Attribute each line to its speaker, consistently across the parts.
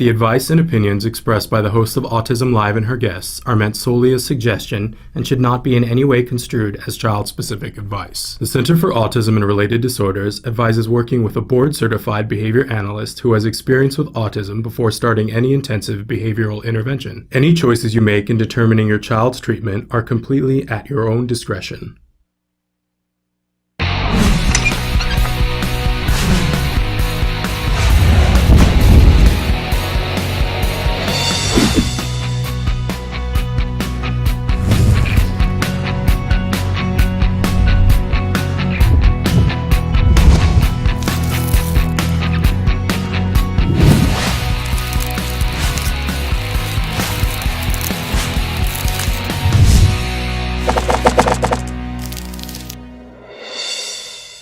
Speaker 1: The advice and opinions expressed by the host of Autism Live and her guests are meant solely as suggestion and should not be in any way construed as child-specific advice. The Center for Autism and Related Disorders advises working with a board-certified behavior analyst who has experience with autism before starting any intensive behavioral intervention. Any choices you make in determining your child's treatment are completely at your own discretion.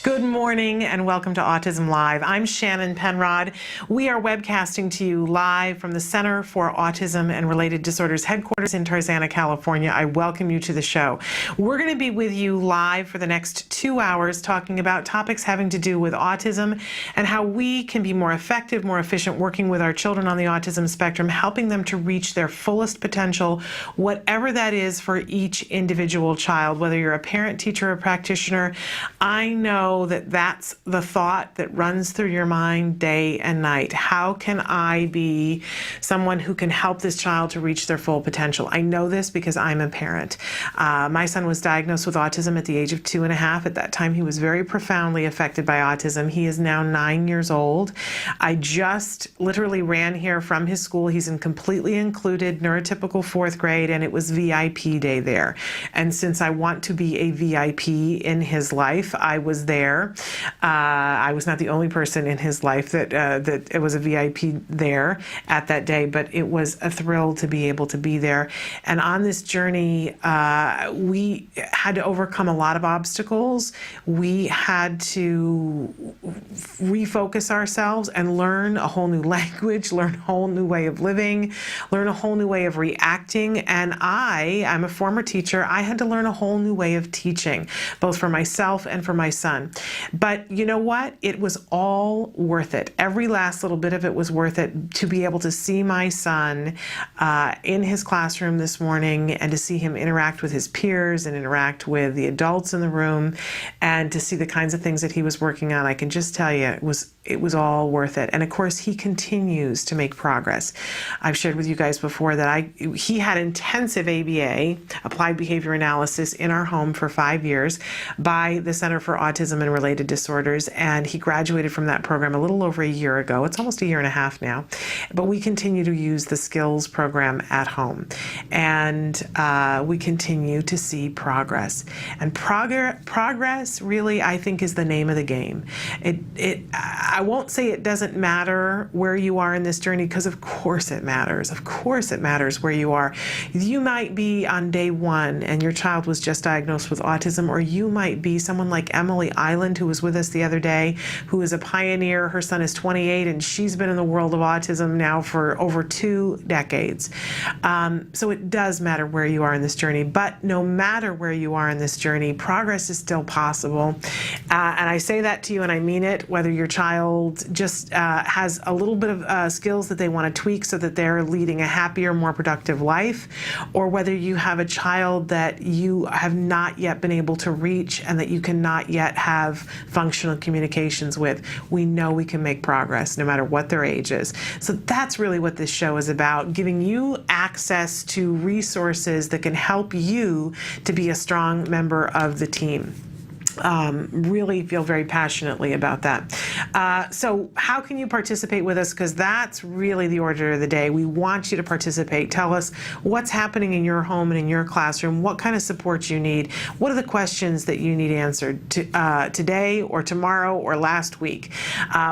Speaker 2: Good morning and welcome to Autism Live. I'm Shannon Penrod. We are webcasting to you live from the Center for Autism and Related Disorders headquarters in Tarzana, California. I welcome you to the show. We're going to be with you live for the next 2 hours talking about topics having to do with autism and how we can be more effective, more efficient working with our children on the autism spectrum, helping them to reach their fullest potential, whatever that is for each individual child, whether you're a parent, teacher, or practitioner. I know that that's the thought that runs through your mind day and night. How can I be someone who can help this child to reach their full potential? I know this because I'm a parent. My son was diagnosed with autism at the age of 2.5. At that time, he was very profoundly affected by autism. He is now 9 years old. I just literally ran here from his school. He's in completely included neurotypical 4th grade, and it was VIP day there. And since I want to be a VIP in his life, I was there. I was not the only person in his life that it was a VIP there at that day, but it was a thrill to be able to be there. And on this journey, we had to overcome a lot of obstacles. We had to refocus ourselves and learn a whole new language, learn a whole new way of living, learn a whole new way of reacting. And I'm a former teacher. I had to learn a whole new way of teaching, both for myself and for my son. But you know what? It was all worth it. Every last little bit of it was worth it to be able to see my son in his classroom this morning and to see him interact with his peers and interact with the adults in the room and to see the kinds of things that he was working on. I can just tell you it was all worth it. And of course, he continues to make progress. I've shared with you guys before that he had intensive ABA, applied behavior analysis, in our home for 5 years by the Center for Autism and Related Disorders, and he graduated from that program a little over a year ago. It's almost a year and a half now, but we continue to use the skills program at home, and we continue to see progress. And progress really, I think, is the name of the game. I won't say it doesn't matter where you are in this journey, because of course it matters. Of course it matters where you are. You might be on day 1 and your child was just diagnosed with autism, or you might be someone like Emily Island, who was with us the other day, who is a pioneer. Her son is 28 and she's been in the world of autism now for over 2 decades. So it does matter where you are in this journey, but no matter where you are in this journey, progress is still possible. And I say that to you and I mean it, whether your child just has a little bit of skills that they want to tweak so that they're leading a happier, more productive life, or whether you have a child that you have not yet been able to reach and that you cannot yet have functional communications with. We know we can make progress no matter what their age is. So that's really what this show is about, giving you access to resources that can help you to be a strong member of the team. Really feel very passionately about that. So how can you participate with us? Because that's really the order of the day. We want you to participate. Tell us what's happening in your home and in your classroom, what kind of support you need, what are the questions that you need answered today or tomorrow or last week.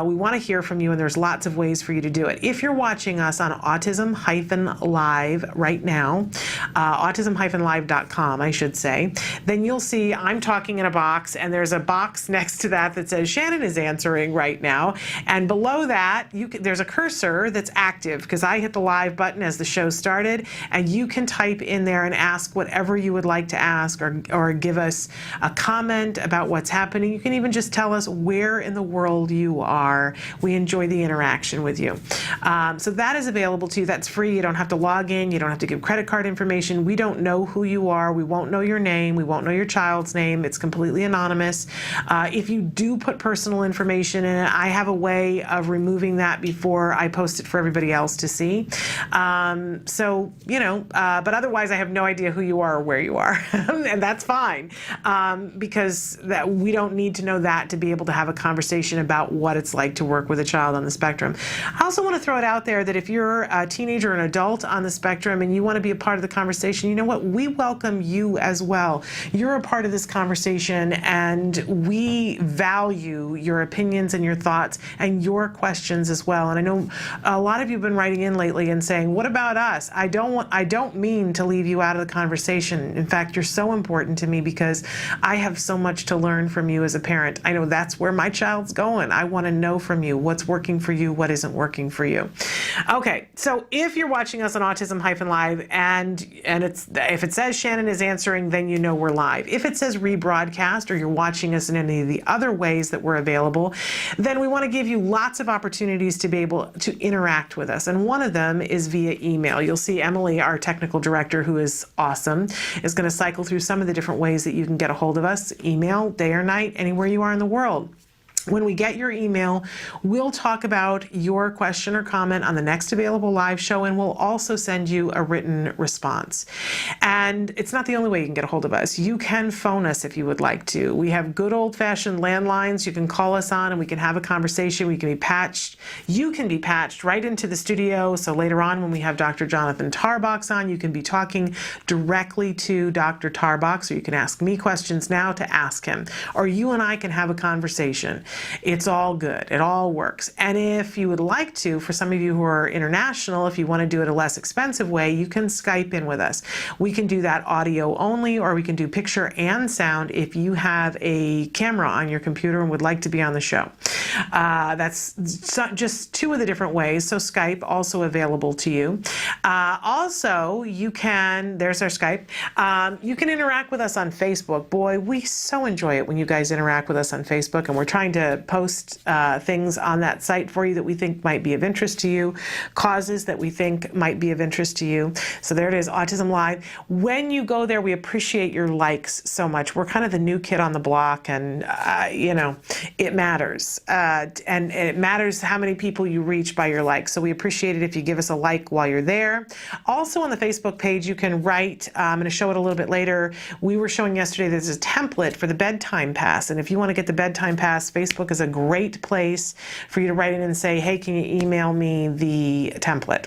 Speaker 2: We want to hear from you, and there's lots of ways for you to do it. If you're watching us on Autism-Live right now, autism-live.com, I should say, then you'll see I'm talking in a box and there's a box next to that that says Shannon is answering right now. And below that, there's a cursor that's active because I hit the live button as the show started, and you can type in there and ask whatever you would like to ask, or give us a comment about what's happening. You can even just tell us where in the world you are. We enjoy the interaction with you. So that is available to you. That's free. You don't have to log in. You don't have to give credit card information. We don't know who you are. We won't know your name. We won't know your child's name. It's completely anonymous. If you do put personal information in it, I have a way of removing that before I post it for everybody else to see. So, but otherwise I have no idea who you are or where you are. And that's fine, because we don't need to know that to be able to have a conversation about what it's like to work with a child on the spectrum. I also want to throw it out there that if you're a teenager or an adult on the spectrum and you want to be a part of the conversation, you know what? We welcome you as well. You're a part of this conversation, and we value your opinions and your thoughts and your questions as well. And I know a lot of you have been writing in lately and saying, what about us? I don't mean to leave you out of the conversation. In fact, you're so important to me because I have so much to learn from you as a parent. I know that's where my child's going. I want to know from you what's working for you, what isn't working for you. Okay, so if you're watching us on Autism Live and if it says Shannon is answering, then you know we're live. If it says rebroadcast, or you're watching us in any of the other ways that we're available, then we want to give you lots of opportunities to be able to interact with us. And one of them is via email. You'll see Emily, our technical director, who is awesome, is going to cycle through some of the different ways that you can get a hold of us, email, day or night, anywhere you are in the world. When we get your email, we'll talk about your question or comment on the next available live show, and we'll also send you a written response. And it's not the only way you can get a hold of us. You can phone us if you would like to. We have good old-fashioned landlines you can call us on, and we can have a conversation. We can be patched. You can be patched right into the studio, so later on when we have Dr. Jonathan Tarbox on, you can be talking directly to Dr. Tarbox, or you can ask me questions now to ask him, or you and I can have a conversation. It's all good. It all works. And if you would like to, for some of you who are international, if you want to do it a less expensive way, you can Skype in with us. We can do that audio only, or we can do picture and sound if you have a camera on your computer and would like to be on the show. That's just two of the different ways. So Skype also available to you. Also, you can, there's our Skype. You can interact with us on Facebook. Boy, we so enjoy it when you guys interact with us on Facebook, and we're trying to post things on that site for you that we think might be of interest to you, causes that we think might be of interest to you. So there it is, Autism Live. When you go there, we appreciate your likes so much. We're kind of the new kid on the block, and it matters. And it matters how many people you reach by your likes. So we appreciate it if you give us a like while you're there. Also on the Facebook page, you can write, I'm going to show it a little bit later. We were showing yesterday there's a template for the bedtime pass. And if you want to get the bedtime pass, Facebook is a great place for you to write in and say, hey, can you email me the template?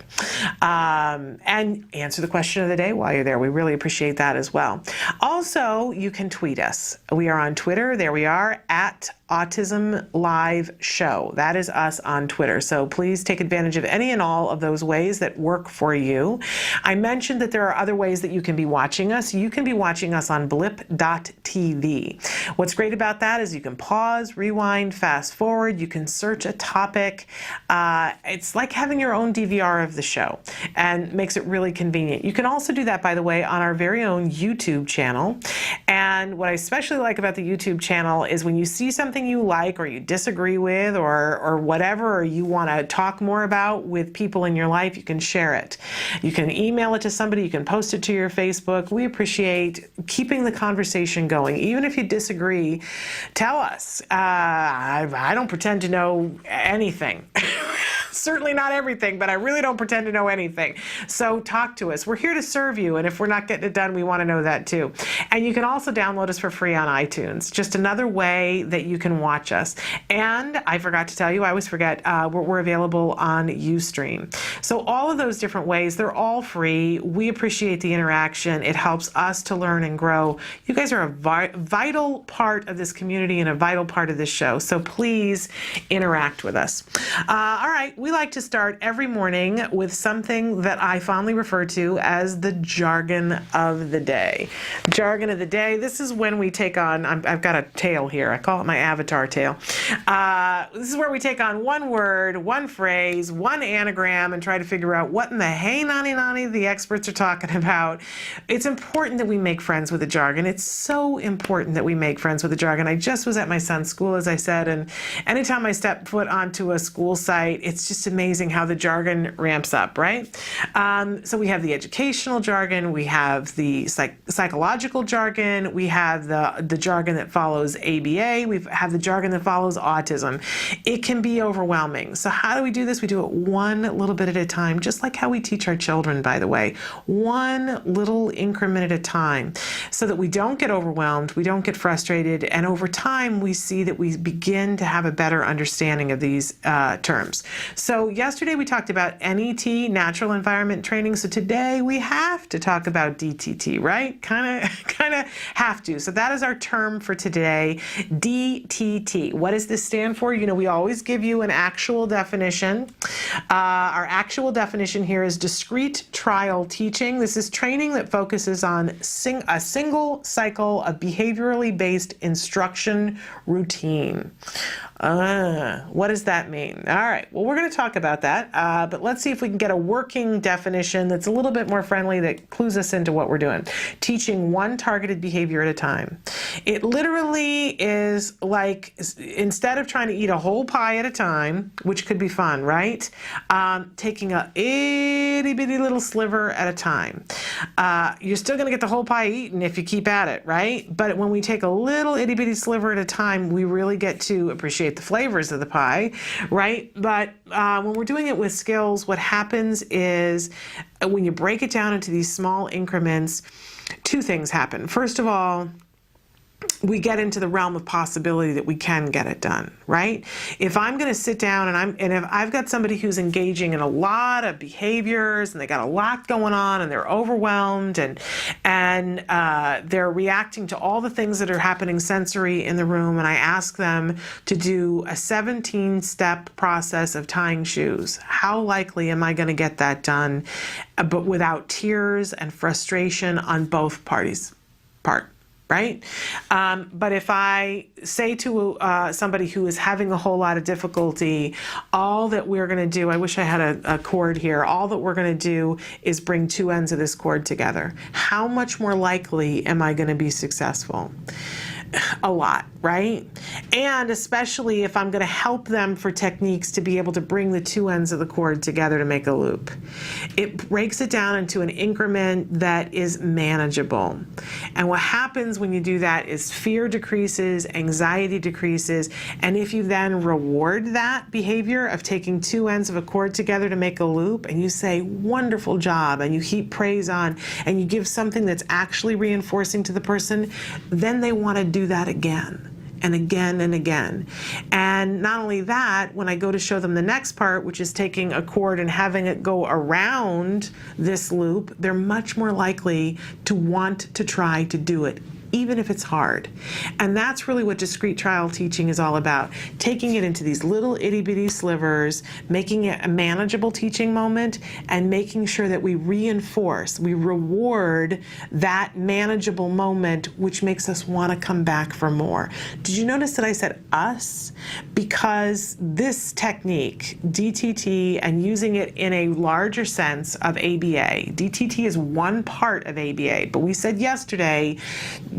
Speaker 2: And answer the question of the day while you're there. We really appreciate that as well. Also, you can tweet us. We are on Twitter. There we are, at Autism Live Show. That is us on Twitter. So please take advantage of any and all of those ways that work for you. I mentioned that there are other ways that you can be watching us. You can be watching us on blip.tv. What's great about that is you can pause, rewind, fast forward. You can search a topic. It's like having your own DVR of the show, and makes it really convenient. You can also do that, by the way, on our very own YouTube channel. And what I especially like about the YouTube channel is when you see something you like or you disagree with or whatever, or you want to talk more about with people in your life, you can share it. You can email it to somebody, you can post it to your Facebook. We appreciate keeping the conversation going. Even if you disagree, tell us. I don't pretend to know anything. Certainly not everything, but I really don't pretend to know anything. So talk to us. We're here to serve you, and if we're not getting it done, we want to know that too. And you can also download us for free on iTunes. Just another way that you can watch us. And I forgot to tell you, I always forget, we're available on Ustream. So all of those different ways, they're all free. We appreciate the interaction. It helps us to learn and grow. You guys are a vital part of this community and a vital part of this show. So please interact with us. All right. we like to start every morning with something that I fondly refer to as the jargon of the day. Jargon of the day, this is when we take on, I've got a tail here, I call it my avatar tail. This is where we take on one word, one phrase, one anagram, and try to figure out what in the hey nani nani the experts are talking about. It's important that we make friends with the jargon. It's so important that we make friends with the jargon. I just was at my son's school, as I said, and anytime I step foot onto a school site, it's just amazing how the jargon ramps up, right? So we have the educational jargon, we have the psychological jargon, we have the jargon that follows ABA, we have the jargon that follows autism. It can be overwhelming. So how do we do this? We do it one little bit at a time, just like how we teach our children, by the way. One little increment at a time, so that we don't get overwhelmed, we don't get frustrated, and over time we see that we begin to have a better understanding of these terms. So yesterday we talked about NET, natural environment training. So today we have to talk about DTT, right? Kind of have to. So that is our term for today, DTT. What does this stand for? You know, we always give you an actual definition. Our actual definition here is discrete trial teaching. This is training that focuses on a single cycle of behaviorally based instruction routine. What does that mean? All right, well, we're going to talk about that, but let's see if we can get a working definition that's a little bit more friendly, that clues us into what we're doing. Teaching one targeted behavior at a time. It literally is like, instead of trying to eat a whole pie at a time, which could be fun, right? Taking a itty bitty little sliver at a time. You're still going to get the whole pie eaten if you keep at it, right? But when we take a little itty bitty sliver at a time, we really get to appreciate the flavors of the pie, right? But when we're doing it with skills, what happens is when you break it down into these small increments, two things happen. First of all, we get into the realm of possibility that we can get it done, right? If I'm going to sit down and if I've got somebody who's engaging in a lot of behaviors and they got a lot going on and they're overwhelmed and they're reacting to all the things that are happening sensory in the room, and I ask them to do a 17-step process of tying shoes, how likely am I going to get that done, but without tears and frustration on both parties' part? Right? But if I say to somebody who is having a whole lot of difficulty, all that we're going to do, I wish I had a cord here, all that we're going to do is bring two ends of this cord together. How much more likely am I going to be successful? A lot, right? And especially if I'm going to help them for techniques to be able to bring the two ends of the cord together to make a loop. It breaks it down into an increment that is manageable. And what happens when you do that is fear decreases, anxiety decreases, and if you then reward that behavior of taking two ends of a cord together to make a loop, and you say, wonderful job, and you heap praise on, and you give something that's actually reinforcing to the person, then they want to do that again and again and again. And not only that, when I go to show them the next part, which is taking a cord and having it go around this loop, they're much more likely to want to try to do it, even if it's hard. And that's really what discrete trial teaching is all about. Taking it into these little itty bitty slivers, making it a manageable teaching moment, and making sure that we reinforce, we reward that manageable moment, which makes us want to come back for more. Did you notice that I said us? Because this technique, DTT, and using it in a larger sense of ABA, DTT is one part of ABA, but we said yesterday,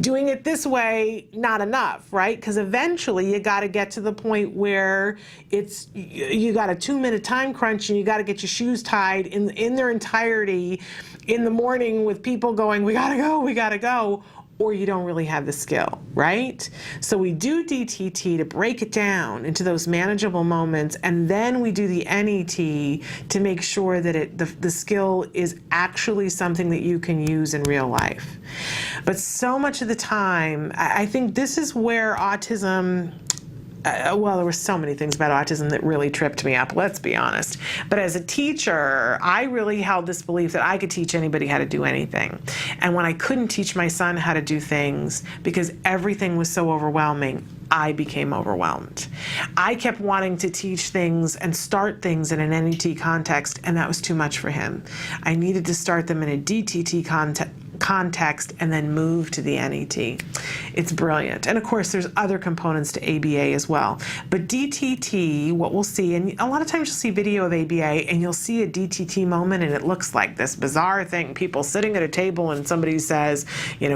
Speaker 2: doing it this way, not enough, right? Because eventually you got to get to the point where you got a 2-minute time crunch and you got to get your shoes tied in their entirety in the morning with people going, we got to go, or you don't really have the skill, right? So we do DTT to break it down into those manageable moments, and then we do the NET to make sure that the skill is actually something that you can use in real life. But so much of the time, I think this is where autism well, there were so many things about autism that really tripped me up, let's be honest. But as a teacher, I really held this belief that I could teach anybody how to do anything. And when I couldn't teach my son how to do things because everything was so overwhelming, I became overwhelmed. I kept wanting to teach things and start things in an NET context, and that was too much for him. I needed to start them in a DTT context and then move to the NET. It's brilliant. And of course, there's other components to ABA as well. But DTT, what we'll see, and a lot of times you'll see video of ABA and you'll see a DTT moment and it looks like this bizarre thing, people sitting at a table and somebody says,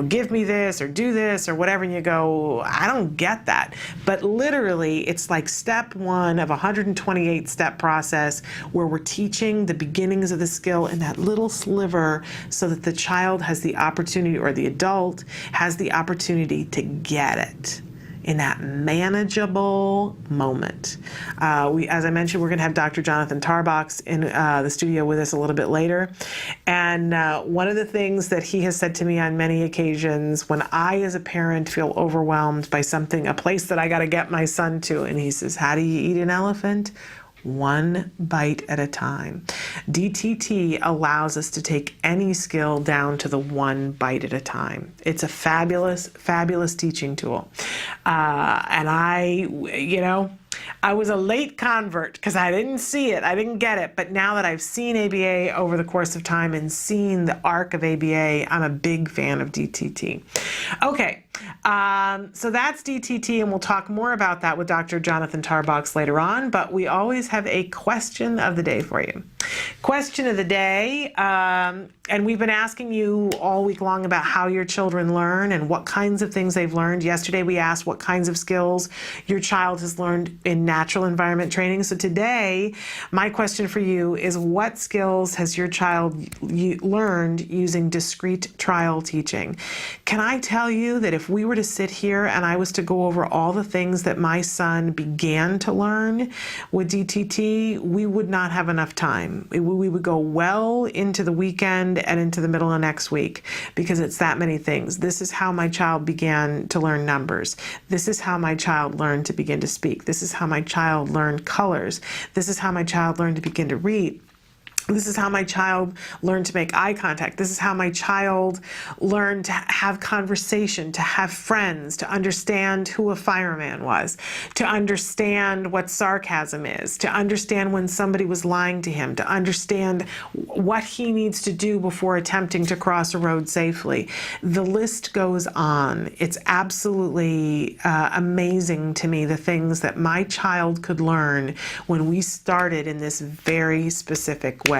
Speaker 2: give me this or do this or whatever, and you go, I don't get that. But literally, it's like step one of a 128-step process where we're teaching the beginnings of the skill in that little sliver so that the child has the opportunity, or the adult has the opportunity to get it in that manageable moment. As I mentioned, we're going to have Dr. Jonathan Tarbox in the studio with us a little bit later. And one of the things that he has said to me on many occasions when I, as a parent, feel overwhelmed by something, a place that I got to get my son to, and he says, how do you eat an elephant? One bite at a time. DTT allows us to take any skill down to the one bite at a time. It's a fabulous, fabulous teaching tool. And I was a late convert because I didn't see it, I didn't get it. But now that I've seen ABA over the course of time and seen the arc of ABA, I'm a big fan of DTT. Okay, so that's DTT, and we'll talk more about that with Dr. Jonathan Tarbox later on, but we always have a question of the day for you. Question of the day, and we've been asking you all week long about how your children learn and what kinds of things they've learned. Yesterday we asked what kinds of skills your child has learned in natural environment training. So today, my question for you is, what skills has your child learned using discrete trial teaching? Can I tell you that if we were to sit here and I was to go over all the things that my son began to learn with DTT, we would not have enough time. We would go well into the weekend and into the middle of next week because it's that many things. This is how my child began to learn numbers. This is how my child learned to begin to speak. This is how my child learned colors. This is how my child learned to begin to read. This is how my child learned to make eye contact. This is how my child learned to have conversation, to have friends, to understand who a fireman was, to understand what sarcasm is, to understand when somebody was lying to him, to understand what he needs to do before attempting to cross a road safely. The list goes on. It's absolutely amazing to me, the things that my child could learn when we started in this very specific way.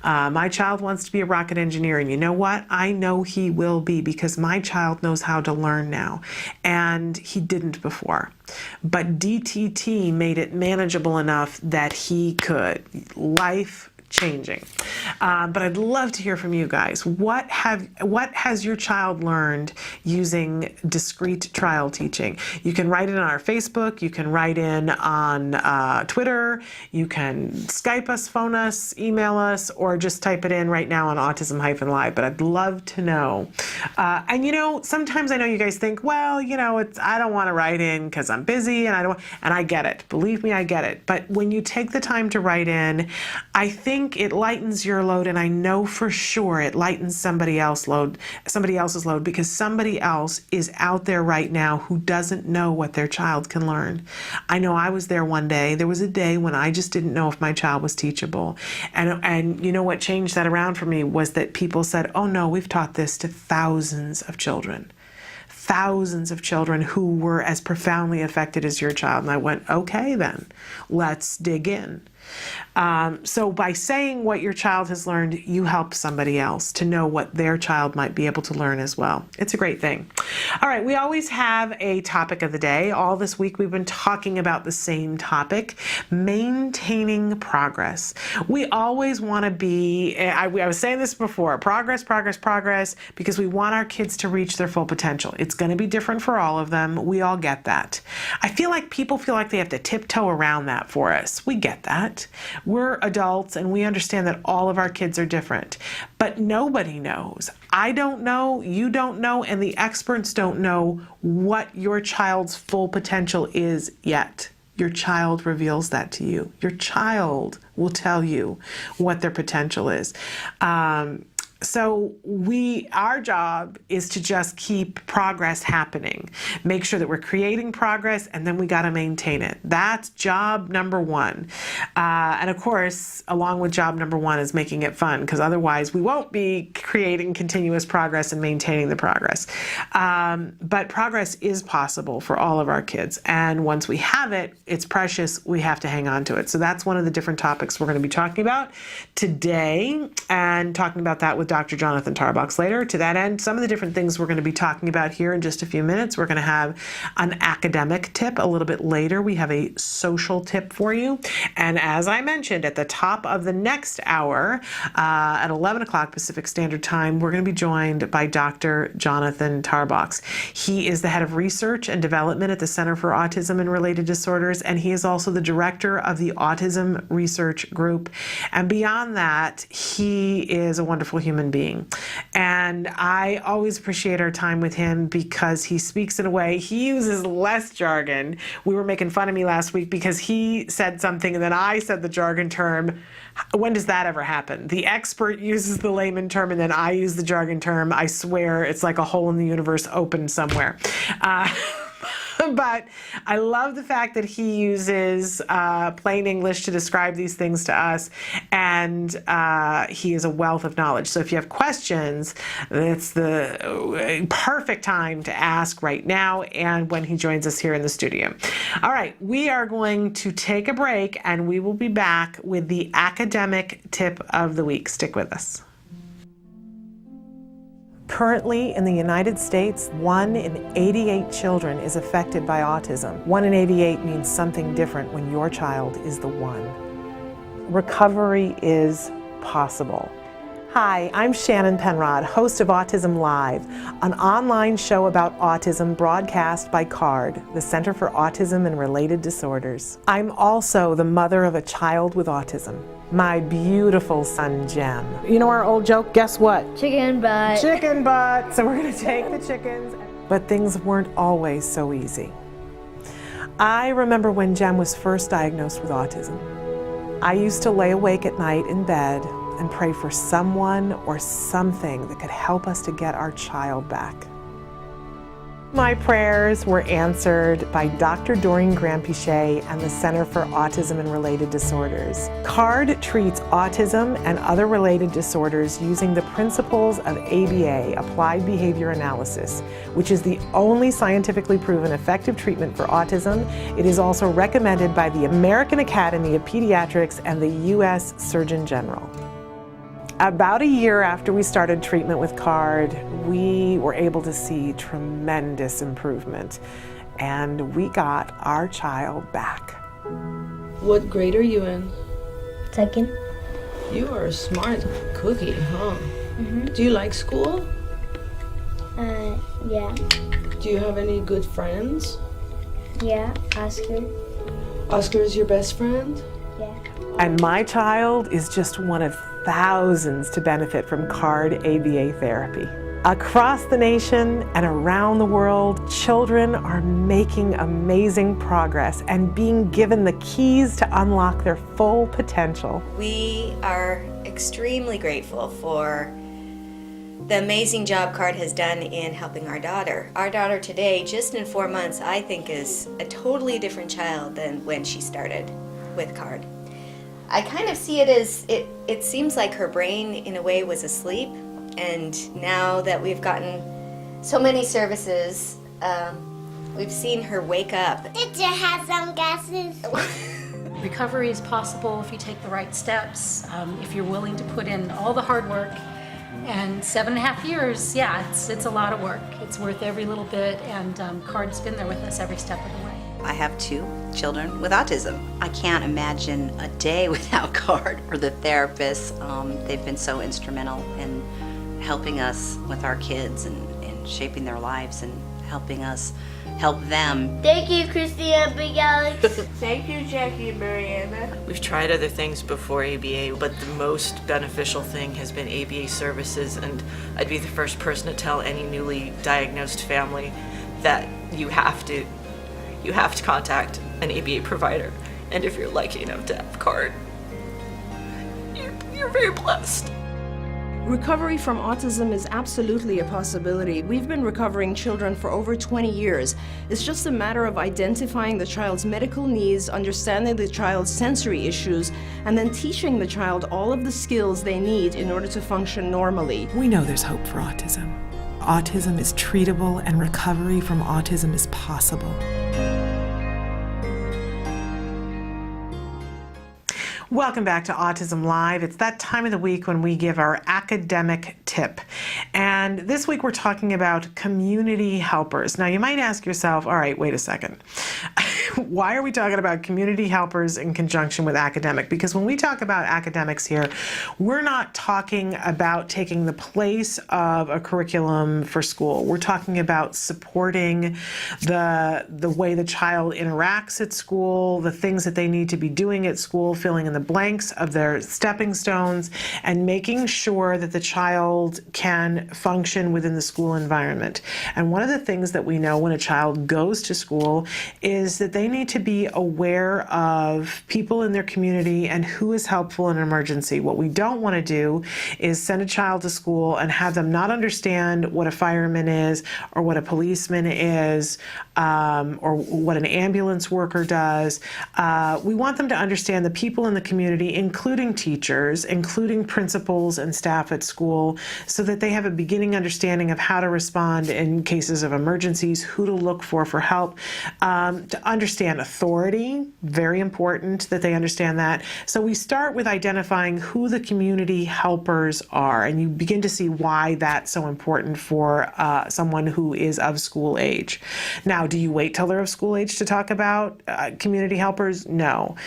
Speaker 2: My child wants to be a rocket engineer, and you know what? I know he will be because my child knows how to learn now, and he didn't before. But DTT made it manageable enough that he could. Life changing. But I'd love to hear from you guys. What has your child learned using discrete trial teaching? You can write it on our Facebook. You can write in on Twitter. You can Skype us, phone us, email us, or just type it in right now on Autism-Live. But I'd love to know. And sometimes I know you guys think, well, I don't want to write in because I'm busy and I get it. Believe me, I get it. But when you take the time to write in, I think it lightens your load, and I know for sure it lightens somebody else's load because somebody else is out there right now who doesn't know what their child can learn. I know I was there one day. There was a day when I just didn't know if my child was teachable. And you know what changed that around for me was that people said, oh no, we've taught this to thousands of children who were as profoundly affected as your child. And I went, okay, then let's dig in. So by saying what your child has learned, you help somebody else to know what their child might be able to learn as well. It's a great thing. All right, we always have a topic of the day. All this week we've been talking about the same topic, maintaining progress. We always want to be, I was saying this before, progress, because we want our kids to reach their full potential. It's going to be different for all of them. We all get that. I feel like people feel like they have to tiptoe around that for us. We get that. not. We're adults and we understand that all of our kids are different, but nobody knows. I don't know, you don't know, and the experts don't know what your child's full potential is yet. Your child reveals that to you. Your child will tell you what their potential is. So our job is to just keep progress happening. Make sure that we're creating progress, and then we got to maintain it. That's job number one. And of course, along with job number one is making it fun, because otherwise we won't be creating continuous progress and maintaining the progress. But progress is possible for all of our kids. And once we have it, it's precious. We have to hang on to it. So that's one of the different topics we're going to be talking about today, and talking about that with Dr. Jonathan Tarbox later. To that end, some of the different things we're going to be talking about here in just a few minutes. We're going to have an academic tip a little bit later. We have a social tip for you. And as I mentioned, at the top of the next hour, at 11 o'clock Pacific Standard Time, we're going to be joined by Dr. Jonathan Tarbox. He is the head of research and development at the Center for Autism and Related Disorders, and he is also the director of the Autism Research Group. And beyond that, he is a wonderful human being. And I always appreciate our time with him because he speaks in a way, he uses less jargon. We were making fun of me last week because he said something and then I said the jargon term. When does that ever happen? The expert uses the layman term and then I use the jargon term. I swear it's like a hole in the universe opened somewhere. But I love the fact that he uses plain English to describe these things to us, and he is a wealth of knowledge. So if you have questions, it's the perfect time to ask right now and when he joins us here in the studio. All right, we are going to take a break, and we will be back with the academic tip of the week. Stick with us. Currently, in the United States, 1 in 88 children is affected by autism. 1 in 88 means something different when your child is the one. Recovery is possible. Hi, I'm Shannon Penrod, host of Autism Live, an online show about autism broadcast by CARD, the Center for Autism and Related Disorders. I'm also the mother of a child with autism. My beautiful son, Jem. You know our old joke, guess what?
Speaker 3: Chicken butt.
Speaker 2: Chicken butt. So we're gonna take the chickens. But things weren't always so easy. I remember when Jem was first diagnosed with autism. I used to lay awake at night in bed and pray for someone or something that could help us to get our child back. My prayers were answered by Dr. Doreen Grandpichet and the Center for Autism and Related Disorders. CARD treats autism and other related disorders using the principles of ABA, Applied Behavior Analysis, which is the only scientifically proven effective treatment for autism. It is also recommended by the American Academy of Pediatrics and the U.S. Surgeon General. About a year after we started treatment with CARD, we were able to see tremendous improvement, and we got our child back.
Speaker 4: What grade are you in?
Speaker 3: Second.
Speaker 4: You are a smart cookie, huh?
Speaker 3: Mm-hmm.
Speaker 4: Do you like school?
Speaker 3: Yeah.
Speaker 4: Do you have any good friends?
Speaker 3: Yeah, Oscar.
Speaker 4: Oscar is your best friend?
Speaker 3: Yeah.
Speaker 2: And my child is just one of thousands to benefit from CARD ABA therapy. Across the nation and around the world, children are making amazing progress and being given the keys to unlock their full potential.
Speaker 5: We are extremely grateful for the amazing job CARD has done in helping our daughter. Our daughter today, just in 4 months, I think is a totally different child than when she started with CARD. I kind of see it as, it seems like her brain in a way was asleep, and now that we've gotten so many services, we've seen her wake up.
Speaker 3: Teacher has some glasses.
Speaker 6: Recovery is possible if you take the right steps, if you're willing to put in all the hard work. And 7.5 years, yeah, it's a lot of work. It's worth every little bit, and CARD's been there with us every step of the way.
Speaker 7: I have 2 children with autism. I can't imagine a day without CARD or the therapists. They've been so instrumental in helping us with our kids and shaping their lives and helping us help them.
Speaker 3: Thank you, Christina Big Alex.
Speaker 4: Thank you, Jackie and Mariana.
Speaker 8: We've tried other things before ABA, but the most beneficial thing has been ABA services, and I'd be the first person to tell any newly diagnosed family that you have to contact an ABA provider, and if you're lucky enough to have a card, you're very blessed.
Speaker 9: Recovery from autism is absolutely a possibility. We've been recovering children for over 20 years. It's just a matter of identifying the child's medical needs, understanding the child's sensory issues, and then teaching the child all of the skills they need in order to function normally.
Speaker 2: We know there's hope for autism. Autism is treatable and recovery from autism is possible. Welcome back to Autism Live. It's that time of the week when we give our academic tip. And this week we're talking about community helpers. Now you might ask yourself, all right, wait a second. Why are we talking about community helpers in conjunction with academic? Because when we talk about academics here, we're not talking about taking the place of a curriculum for school. We're talking about supporting the way the child interacts at school, the things that they need to be doing at school, filling in the blanks of their stepping stones, and making sure that the child can function within the school environment. And one of the things that we know when a child goes to school is that they need to be aware of people in their community and who is helpful in an emergency. What we don't want to do is send a child to school and have them not understand what a fireman is or what a policeman is or what an ambulance worker does. We want them to understand the people in the community, including teachers, including principals and staff at school, so that they have a beginning understanding of how to respond in cases of emergencies, who to look for help, to understand authority, very important that they understand that. So we start with identifying who the community helpers are, and you begin to see why that's so important for someone who is of school age. Now, do you wait till they're of school age to talk about community helpers? No.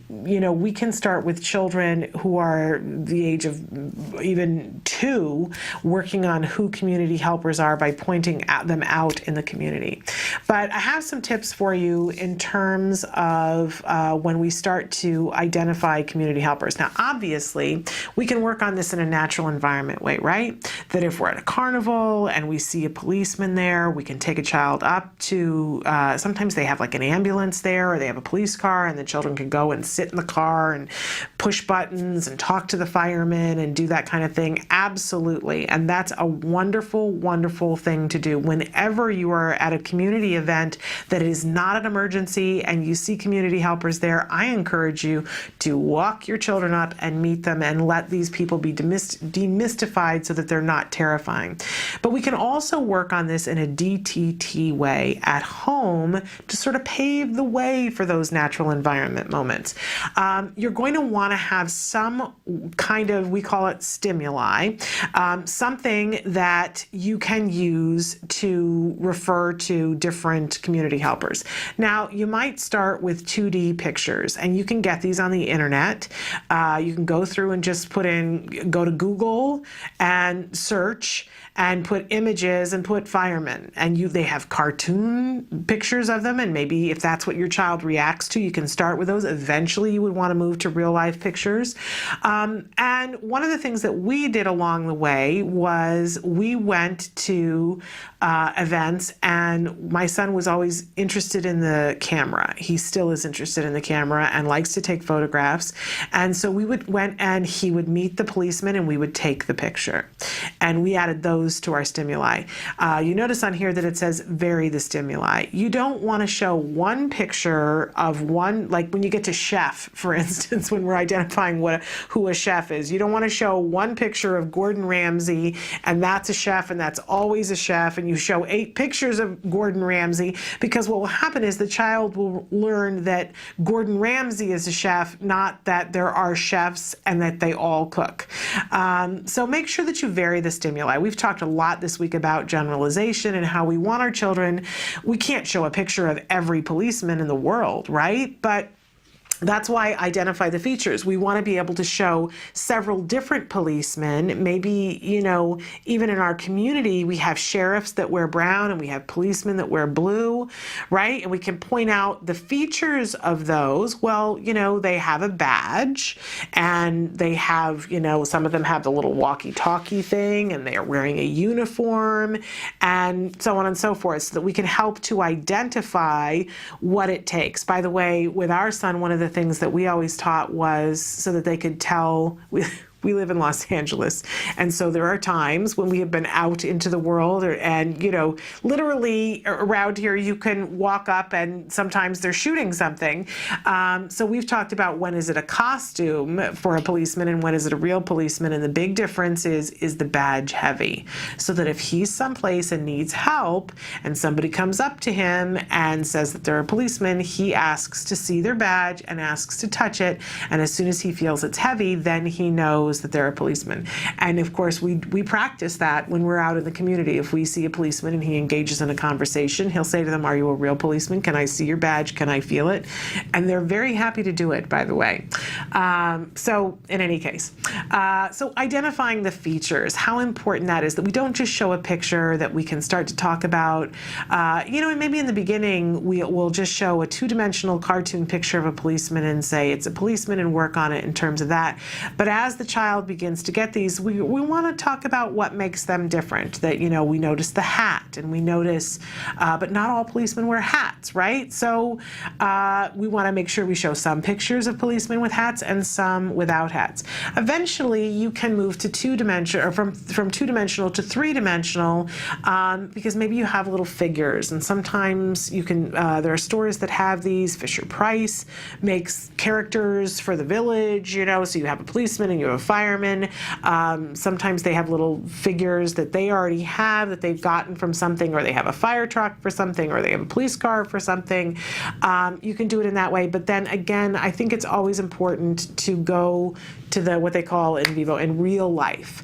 Speaker 2: We can start with children who are the age of even 2, working on who community helpers are by pointing at them out in the community. But I have some tips for you in terms of when we start to identify community helpers. Now, obviously, we can work on this in a natural environment way, right? That if we're at a carnival and we see a policeman there, we can take a child up to, sometimes they have like an ambulance there, or they have a police car, and the children can go and sit in the car and push buttons and talk to the firemen and do that kind of thing. Absolutely. And that's a wonderful, wonderful thing to do. Whenever you are at a community event that is not an emergency and you see community helpers there, I encourage you to walk your children up and meet them and let these people be demystified so that they're not terrifying. But we can also work on this in a DTT way at home to sort of pave the way for those natural environment moments. You're going to want to have some kind of, we call it stimuli, something that you can use to refer to different community helpers. Now, you might start with 2D pictures, and you can get these on the internet. You can go through and just go to Google and search and put images and put firemen, and they have cartoon pictures of them, and maybe if that's what your child reacts to, you can start with those. Eventually you would want to move to real life pictures. And one of the things that we did along the way was we went to events, and my son was always interested in the camera. He still is interested in the camera and likes to take photographs. And so we went and he would meet the policeman and we would take the picture. And we added those to our stimuli. You notice on here that it says vary the stimuli. You don't want to show one picture of one, like when you get to chef, for instance, when we're identifying who a chef is. You don't want to show one picture of Gordon Ramsay and that's a chef and that's always a chef, and you show 8 pictures of Gordon Ramsay, because what will happen is the child will learn that Gordon Ramsay is a chef, not that there are chefs and that they all cook. So make sure that you vary the stimuli. We've talked a lot this week about generalization and how we want our children. We can't show a picture of every policeman in the world, right? But That's why identify the features. We want to be able to show several different policemen. Maybe, even in our community, we have sheriffs that wear brown and we have policemen that wear blue, right? And we can point out the features of those. Well, they have a badge and they have, some of them have the little walkie-talkie thing and they are wearing a uniform and so on and so forth, so that we can help to identify what it takes. By the way, with our son, one of the things that we always taught was so that they could tell. We live in Los Angeles, and so there are times when we have been out into the world, and literally around here, you can walk up and sometimes they're shooting something. So we've talked about when is it a costume for a policeman and when is it a real policeman, and the big difference is the badge heavy. So that if he's someplace and needs help, and somebody comes up to him and says that they're a policeman, he asks to see their badge and asks to touch it, and as soon as he feels it's heavy, then he knows that they're a policeman. And of course, we practice that when we're out in the community. If we see a policeman and he engages in a conversation, he'll say to them, "Are you a real policeman? Can I see your badge? Can I feel it?" And they're very happy to do it, by the way. So in any case, so identifying the features, how important that is, that we don't just show a picture, that we can start to talk about, and maybe in the beginning, we'll just show a two-dimensional cartoon picture of a policeman and say it's a policeman and work on it in terms of that. But as the child begins to get these, we want to talk about what makes them different. That, we notice the hat and we notice, but not all policemen wear hats, right? So we want to make sure we show some pictures of policemen with hats and some without hats. Eventually, you can move to two-dimensional, or from two-dimensional to three-dimensional, because maybe you have little figures, and sometimes you can, there are stores that have these. Fisher-Price makes characters for the village, so you have a policeman and you have a fireman. Sometimes they have little figures that they already have that they've gotten from something, or they have a fire truck for something, or they have a police car for something. You can do it in that way. But then again, I think it's always important to go to what they call in vivo, in real life,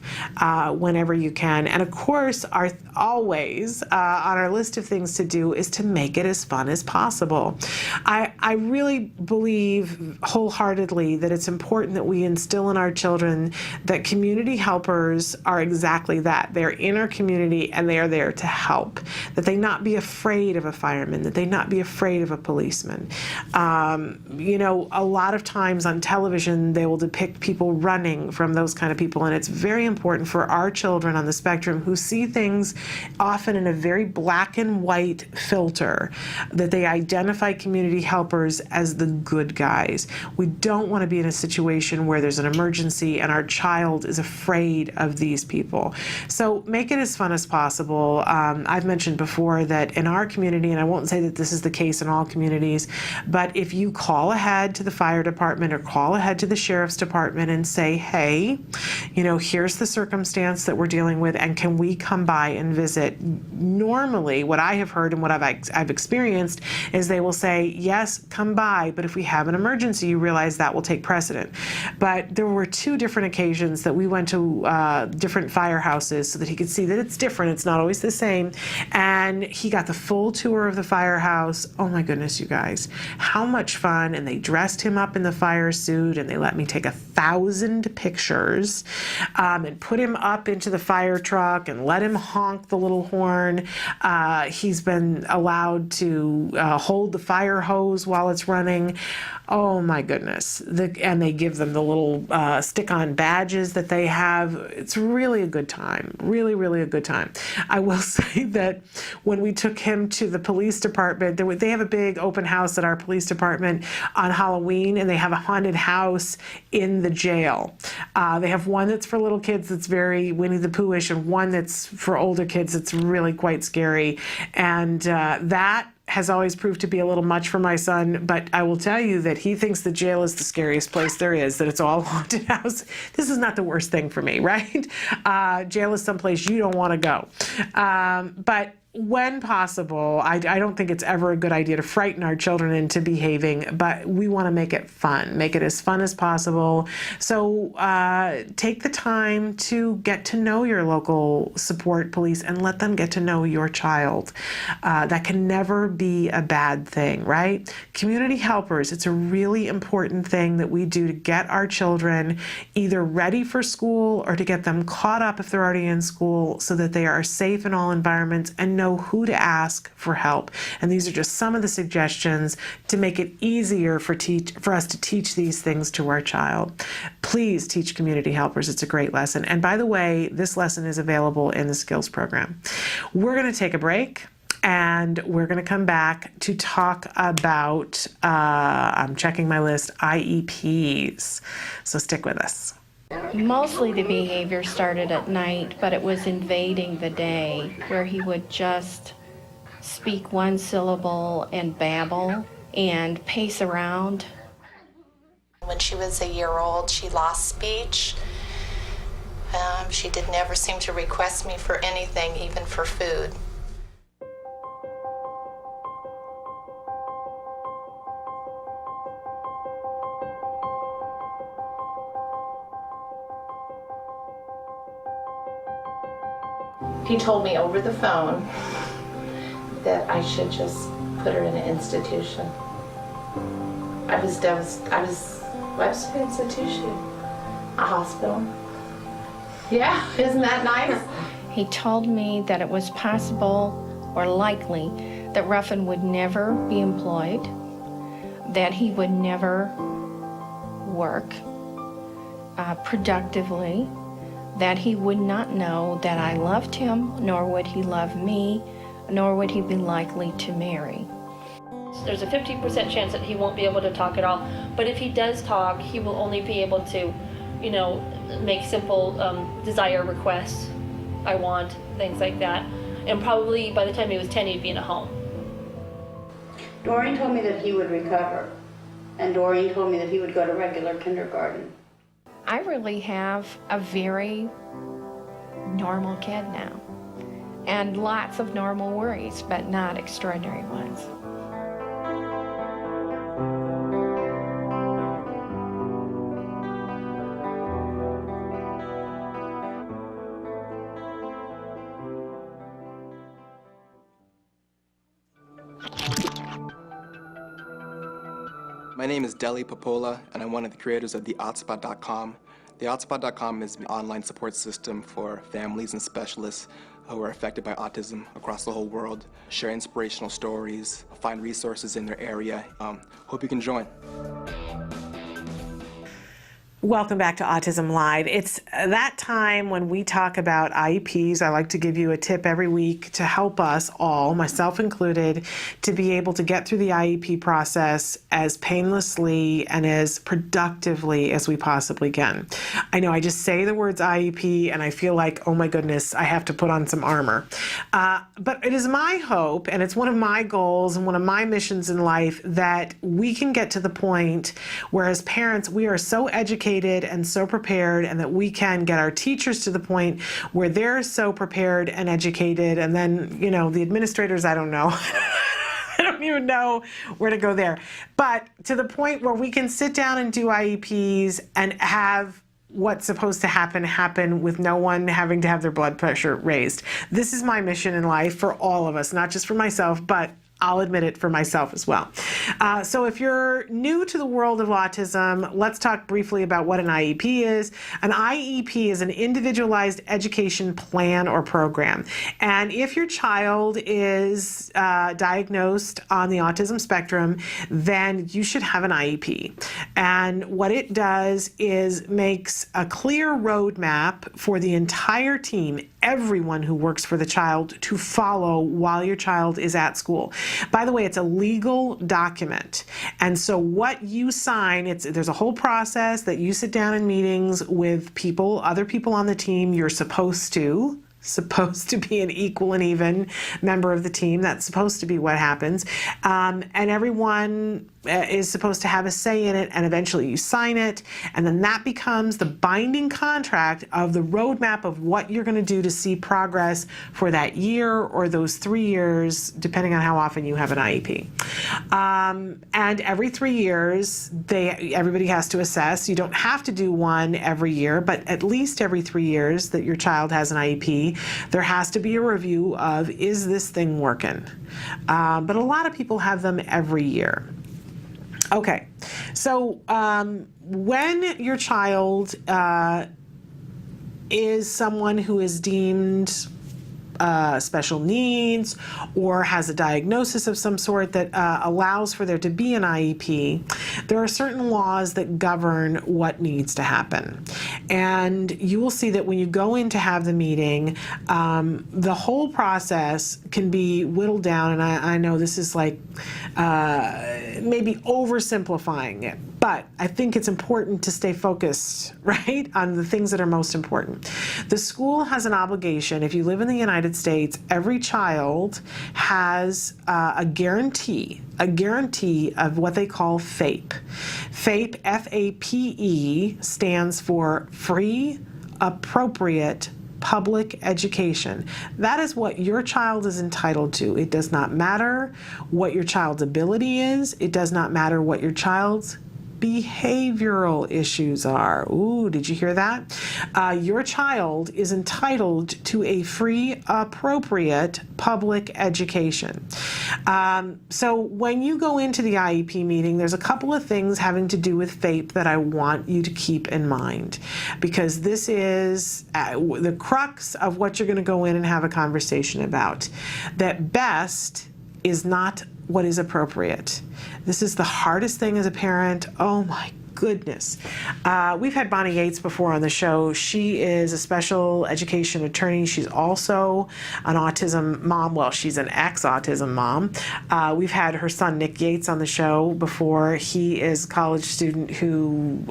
Speaker 2: whenever you can. And of course, always on our list of things to do is to make it as fun as possible. I really believe wholeheartedly that it's important that we instill in our children that community helpers are exactly that. They're in our community and they are there to help. That they not be afraid of a fireman, that they not be afraid of a policeman. A lot of times on television, they will depict people running from those kind of people, and it's very important for our children on the spectrum who see things often in a very black and white filter, that they identify community helpers as the good guys. We don't want to be in a situation where there's an emergency and our child is afraid of these people. So make it as fun as possible. I've mentioned before that in our community, and I won't say that this is the case in all communities, but if you call ahead to the fire department or call ahead to the sheriff's department and say, "Hey, here's the circumstance that we're dealing with, and can we come by and visit?" Normally, what I have heard and what I've experienced is they will say, "Yes, come by, but if we have an emergency, you realize that will take precedent." But there were two different occasions that we went to different firehouses so that he could see that it's different. It's not always the same. And he got the full tour of the firehouse. Oh my goodness, you guys, how much fun. And they dressed him up in the fire suit and they let me take 1,000 pictures and put him up into the fire truck and let him honk the little horn. He's been allowed to hold the fire hose while it's running. Oh my goodness. And they give them the little stick-on badges that they have. It's really a good time. Really, really a good time. I will say that when we took him to the police department, they have a big open house at our police department on Halloween, and they have a haunted house in the jail. They have one that's for little kids that's very Winnie the Pooh-ish, and one that's for older kids that's really quite scary. And that has always proved to be a little much for my son, but I will tell you that he thinks the jail is the scariest place there is, that it's all haunted house. This is not the worst thing for me, right? Jail is someplace you don't want to go. But when possible, I don't think it's ever a good idea to frighten our children into behaving, but we want to make it fun, make it as fun as possible. So take the time to get to know your local support police and let them get to know your child. That can never be a bad thing, right? Community helpers, it's a really important thing that we do to get our children either ready for school or to get them caught up if they're already in school so that they are safe in all environments and know who to ask for help. And these are just some of the suggestions to make it easier for us to teach these things to our child. Please teach community helpers. It's a great lesson. And by the way, this lesson is available in the skills program. We're going to take a break. And we're going to come back to talk about, I'm checking my list, IEPs. So stick with us.
Speaker 10: Mostly the behavior started at night, but it was invading the day where he would just speak one syllable and babble and pace around.
Speaker 11: When she was a year old, she lost speech. She did never seem to request me for anything, even for food.
Speaker 12: He told me over the phone that I should just put her in an institution. I was devastated. I was an institution, a hospital. Yeah, isn't that nice?
Speaker 10: He told me that it was possible or likely that Ruffin would never be employed, that he would never work productively, that he would not know that I loved him, nor would he love me, nor would he be likely to marry.
Speaker 13: There's a 50% chance that he won't be able to talk at all, but if he does talk, he will only be able to, make simple desire requests. I want, things like that. And probably by the time he was 10, he'd be in a home.
Speaker 14: Doreen told me that he would recover, and Doreen told me that he would go to regular kindergarten.
Speaker 10: I really have a very normal kid now, and lots of normal worries, but not extraordinary ones.
Speaker 15: My name is Deli Popola, and I'm one of the creators of TheOutSpot.com. TheOutSpot.com is an online support system for families and specialists who are affected by autism across the whole world. Share inspirational stories, find resources in their area. Hope you can join.
Speaker 2: Welcome back to Autism Live. It's that time when we talk about IEPs. I like to give you a tip every week to help us all, myself included, to be able to get through the IEP process as painlessly and as productively as we possibly can. I know I just say the words IEP and I feel like, oh my goodness, I have to put on some armor. But it is my hope, and it's one of my goals and one of my missions in life, that we can get to the point where as parents we are so educated and so prepared, and that we can get our teachers to the point where they're so prepared and educated, and then, the administrators, I don't know. I don't even know where to go there. But to the point where we can sit down and do IEPs and have what's supposed to happen with no one having to have their blood pressure raised. This is my mission in life for all of us, not just for myself, but I'll admit it for myself as well. So if you're new to the world of autism, let's talk briefly about what an IEP is. An IEP is an individualized education plan or program. And if your child is diagnosed on the autism spectrum, then you should have an IEP. And what it does is makes a clear roadmap for the entire team, everyone who works for the child, to follow while your child is at school. By the way, it's a legal document. And so what you sign, there's a whole process that you sit down in meetings with other people on the team. You're supposed to be an equal and even member of the team. That's supposed to be what happens. And everyone is supposed to have a say in it, and eventually you sign it, and then that becomes the binding contract of the roadmap of what you're going to do to see progress for that year or those 3 years, depending on how often you have an IEP. And every 3 years, everybody has to assess. You don't have to do one every year, but at least every 3 years that your child has an IEP, there has to be a review of, is this thing working? But a lot of people have them every year. Okay, so when your child is someone who is deemed special needs or has a diagnosis of some sort that allows for there to be an IEP, there are certain laws that govern what needs to happen. And you will see that when you go in to have the meeting, the whole process can be whittled down, and I know this is like maybe oversimplifying it, but I think it's important to stay focused, right, on the things that are most important. The school has an obligation. If you live in the United States, every child has a guarantee of what they call FAPE. FAPE, F-A-P-E, stands for Free, Appropriate Public Education. That is what your child is entitled to. It does not matter what your child's ability is. It does not matter what your child's behavioral issues are. Ooh, did you hear that? Your child is entitled to a free, appropriate public education. So when you go into the IEP meeting, there's a couple of things having to do with FAPE that I want you to keep in mind, because this is the crux of what you're going to go in and have a conversation about. That best is not what is appropriate. This is the hardest thing as a parent. Oh my goodness. We've had Bonnie Yates before on the show. She is a special education attorney. She's also an autism mom. Well, she's an ex-autism mom. We've had her son Nick Yates on the show before. He is a college student who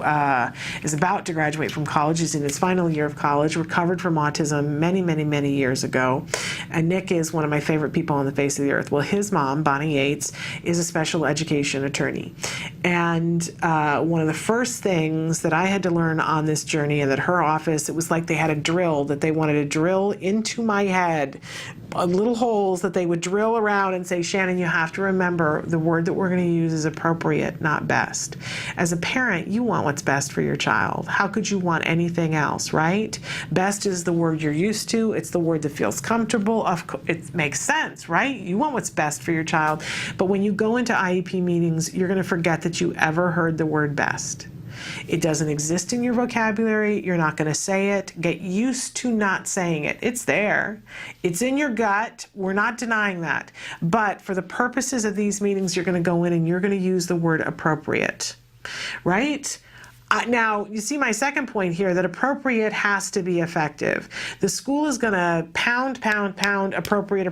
Speaker 2: is about to graduate from college. He's in his final year of college, recovered from autism many, many, many years ago. And Nick is one of my favorite people on the face of the earth. Well, his mom, Bonnie Yates, is a special education attorney. And one of the first things that I had to learn on this journey, and that her office, it was like they had a drill that they wanted to drill into my head, little holes that they would drill around and say, Shannon, you have to remember the word that we're going to use is appropriate, not best. As a parent, you want what's best for your child. How could you want anything else, right? Best is the word you're used to. It's the word that feels comfortable. It makes sense, right? You want what's best for your child. But when you go into IEP meetings, you're going to forget that you ever heard the word best. It doesn't exist in your vocabulary. You're not going to say it. Get used to not saying it. It's there. It's in your gut. We're not denying that. But for the purposes of these meetings, you're going to go in and you're going to use the word appropriate, right? Now, you see my second point here, that appropriate has to be effective. The school is going to pound, appropriate.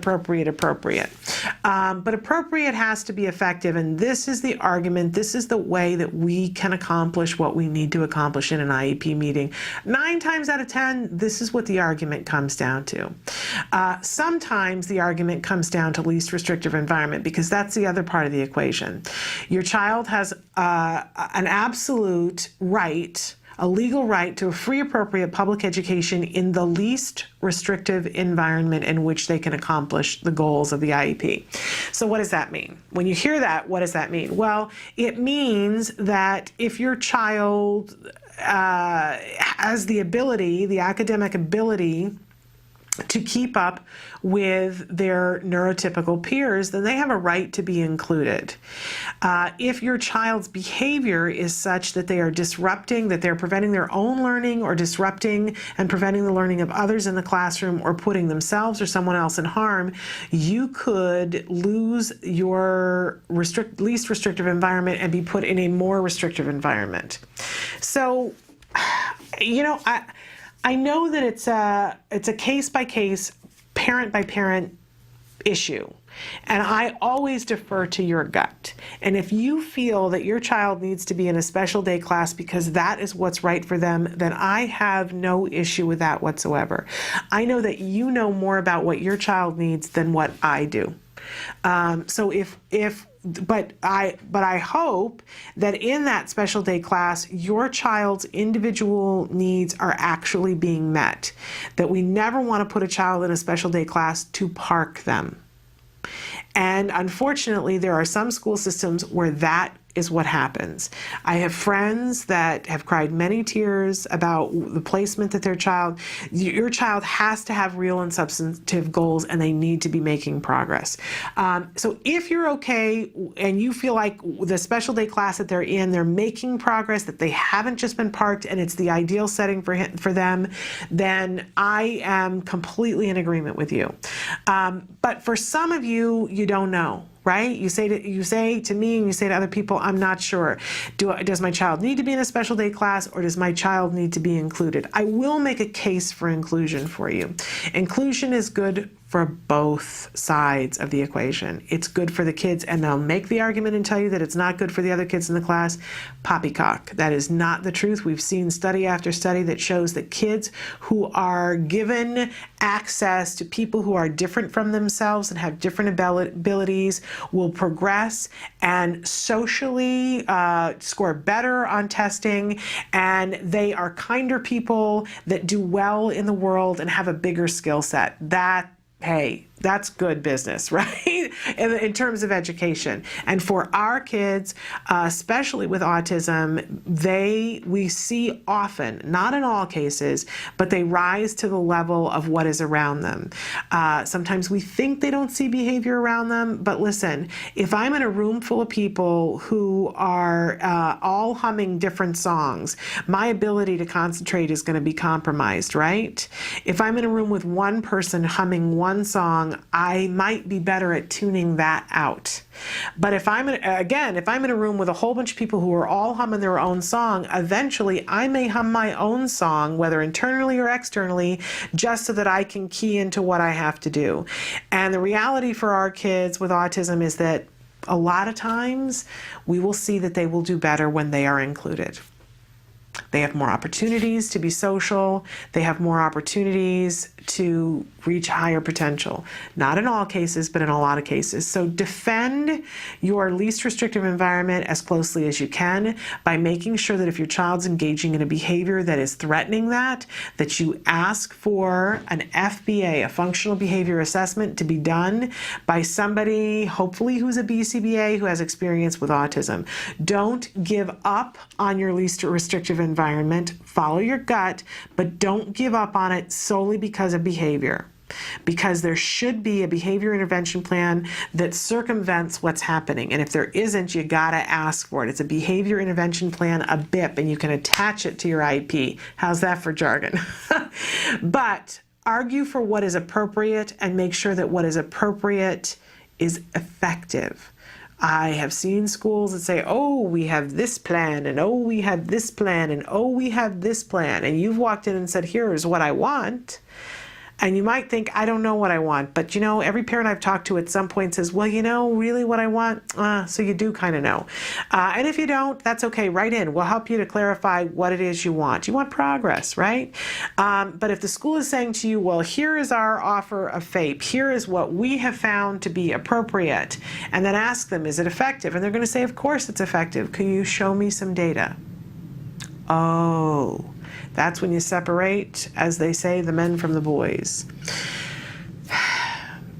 Speaker 2: But appropriate has to be effective, and this is the argument, this is the way that we can accomplish what we need to accomplish in an IEP meeting. 9 times out of 10, this is what the argument comes down to. Sometimes the argument comes down to least restrictive environment, because that's the other part of the equation. Your child has an absolute right, a legal right to a free, appropriate public education in the least restrictive environment in which they can accomplish the goals of the IEP. So what does that mean? When you hear that, what does that mean? Well, it means that if your child has the ability, the academic ability, to keep up with their neurotypical peers, then they have a right to be included. If your child's behavior is such that they are disrupting, that they're preventing their own learning, or disrupting and preventing the learning of others in the classroom, or putting themselves or someone else in harm, you could lose your least restrictive environment and be put in a more restrictive environment. So, you know, I know that it's a case-by-case, parent-by-parent issue, and I always defer to your gut. And if you feel that your child needs to be in a special day class because that is what's right for them, then I have no issue with that whatsoever. I know that you know more about what your child needs than what I do. So if but I hope that in that special day class, your child's individual needs are actually being met. That we never want to put a child in a special day class to park them. And unfortunately, there are some school systems where that is what happens. I have friends that have cried many tears about the placement that your child has to have real and substantive goals, and they need to be making progress. So if you're okay and you feel like the special day class that they're in, they're making progress, that they haven't just been parked and it's the ideal setting for them, then I am completely in agreement with you. But for some of you, you don't know. Right? You say to me and you say to other people, I'm not sure. Does my child need to be in a special day class, or does my child need to be included? I will make a case for inclusion for you. Inclusion is good for both sides of the equation. It's good for the kids, and they'll make the argument and tell you that it's not good for the other kids in the class. Poppycock. That is not the truth. We've seen study after study that shows that kids who are given access to people who are different from themselves and have different abilities will progress and socially score better on testing, and they are kinder people that do well in the world and have a bigger skill set. Hey, that's good business, right? In terms of education. And for our kids, especially with autism, we see often, not in all cases, but they rise to the level of what is around them. Sometimes we think they don't see behavior around them, but listen, if I'm in a room full of people who are all humming different songs, my ability to concentrate is going to be compromised, right? If I'm in a room with one person humming one song, I might be better at tuning that out. But if I'm in a room with a whole bunch of people who are all humming their own song, eventually I may hum my own song, whether internally or externally, just so that I can key into what I have to do. And the reality for our kids with autism is that a lot of times we will see that they will do better when they are included. They have more opportunities to be social. They have more opportunities to reach higher potential. Not in all cases, but in a lot of cases. So defend your least restrictive environment as closely as you can by making sure that if your child's engaging in a behavior that is threatening that you ask for an FBA, a functional behavior assessment, to be done by somebody, hopefully who's a BCBA, who has experience with autism. Don't give up on your least restrictive environment. Follow your gut, but don't give up on it solely because of behavior. Because there should be a behavior intervention plan that circumvents what's happening. And if there isn't, you gotta ask for it. It's a behavior intervention plan, a BIP, and you can attach it to your IEP. How's that for jargon? But argue for what is appropriate and make sure that what is appropriate is effective. I have seen schools that say, oh, we have this plan, and oh, we have this plan, and oh, we have this plan. And you've walked in and said, here's what I want. And you might think, I don't know what I want. But you know, every parent I've talked to at some point says, well, you know, really what I want? So you do kind of know. And if you don't, that's okay. Write in. We'll help you to clarify what it is you want. You want progress, right? But if the school is saying to you, well, here is our offer of FAPE. Here is what we have found to be appropriate. And then ask them, is it effective? And they're going to say, of course it's effective. Can you show me some data? Oh. That's when you separate, as they say, the men from the boys.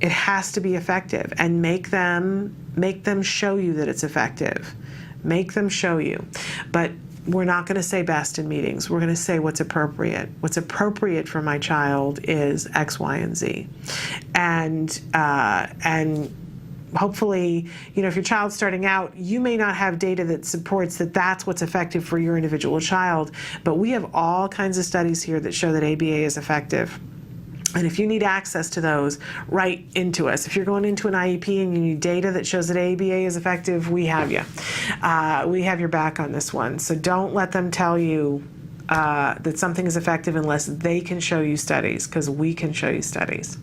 Speaker 2: It has to be effective, and make them show you that it's effective. Make them show you. But we're not going to say best in meetings. We're going to say what's appropriate. What's appropriate for my child is X, Y, and Z. And hopefully, you know, if your child's starting out, you may not have data that supports that that's what's effective for your individual child, but we have all kinds of studies here that show that ABA is effective. And if you need access to those, write into us. If you're going into an IEP and you need data that shows that ABA is effective, we have you. We have your back on this one. So don't let them tell you that something is effective unless they can show you studies, because we can show you studies.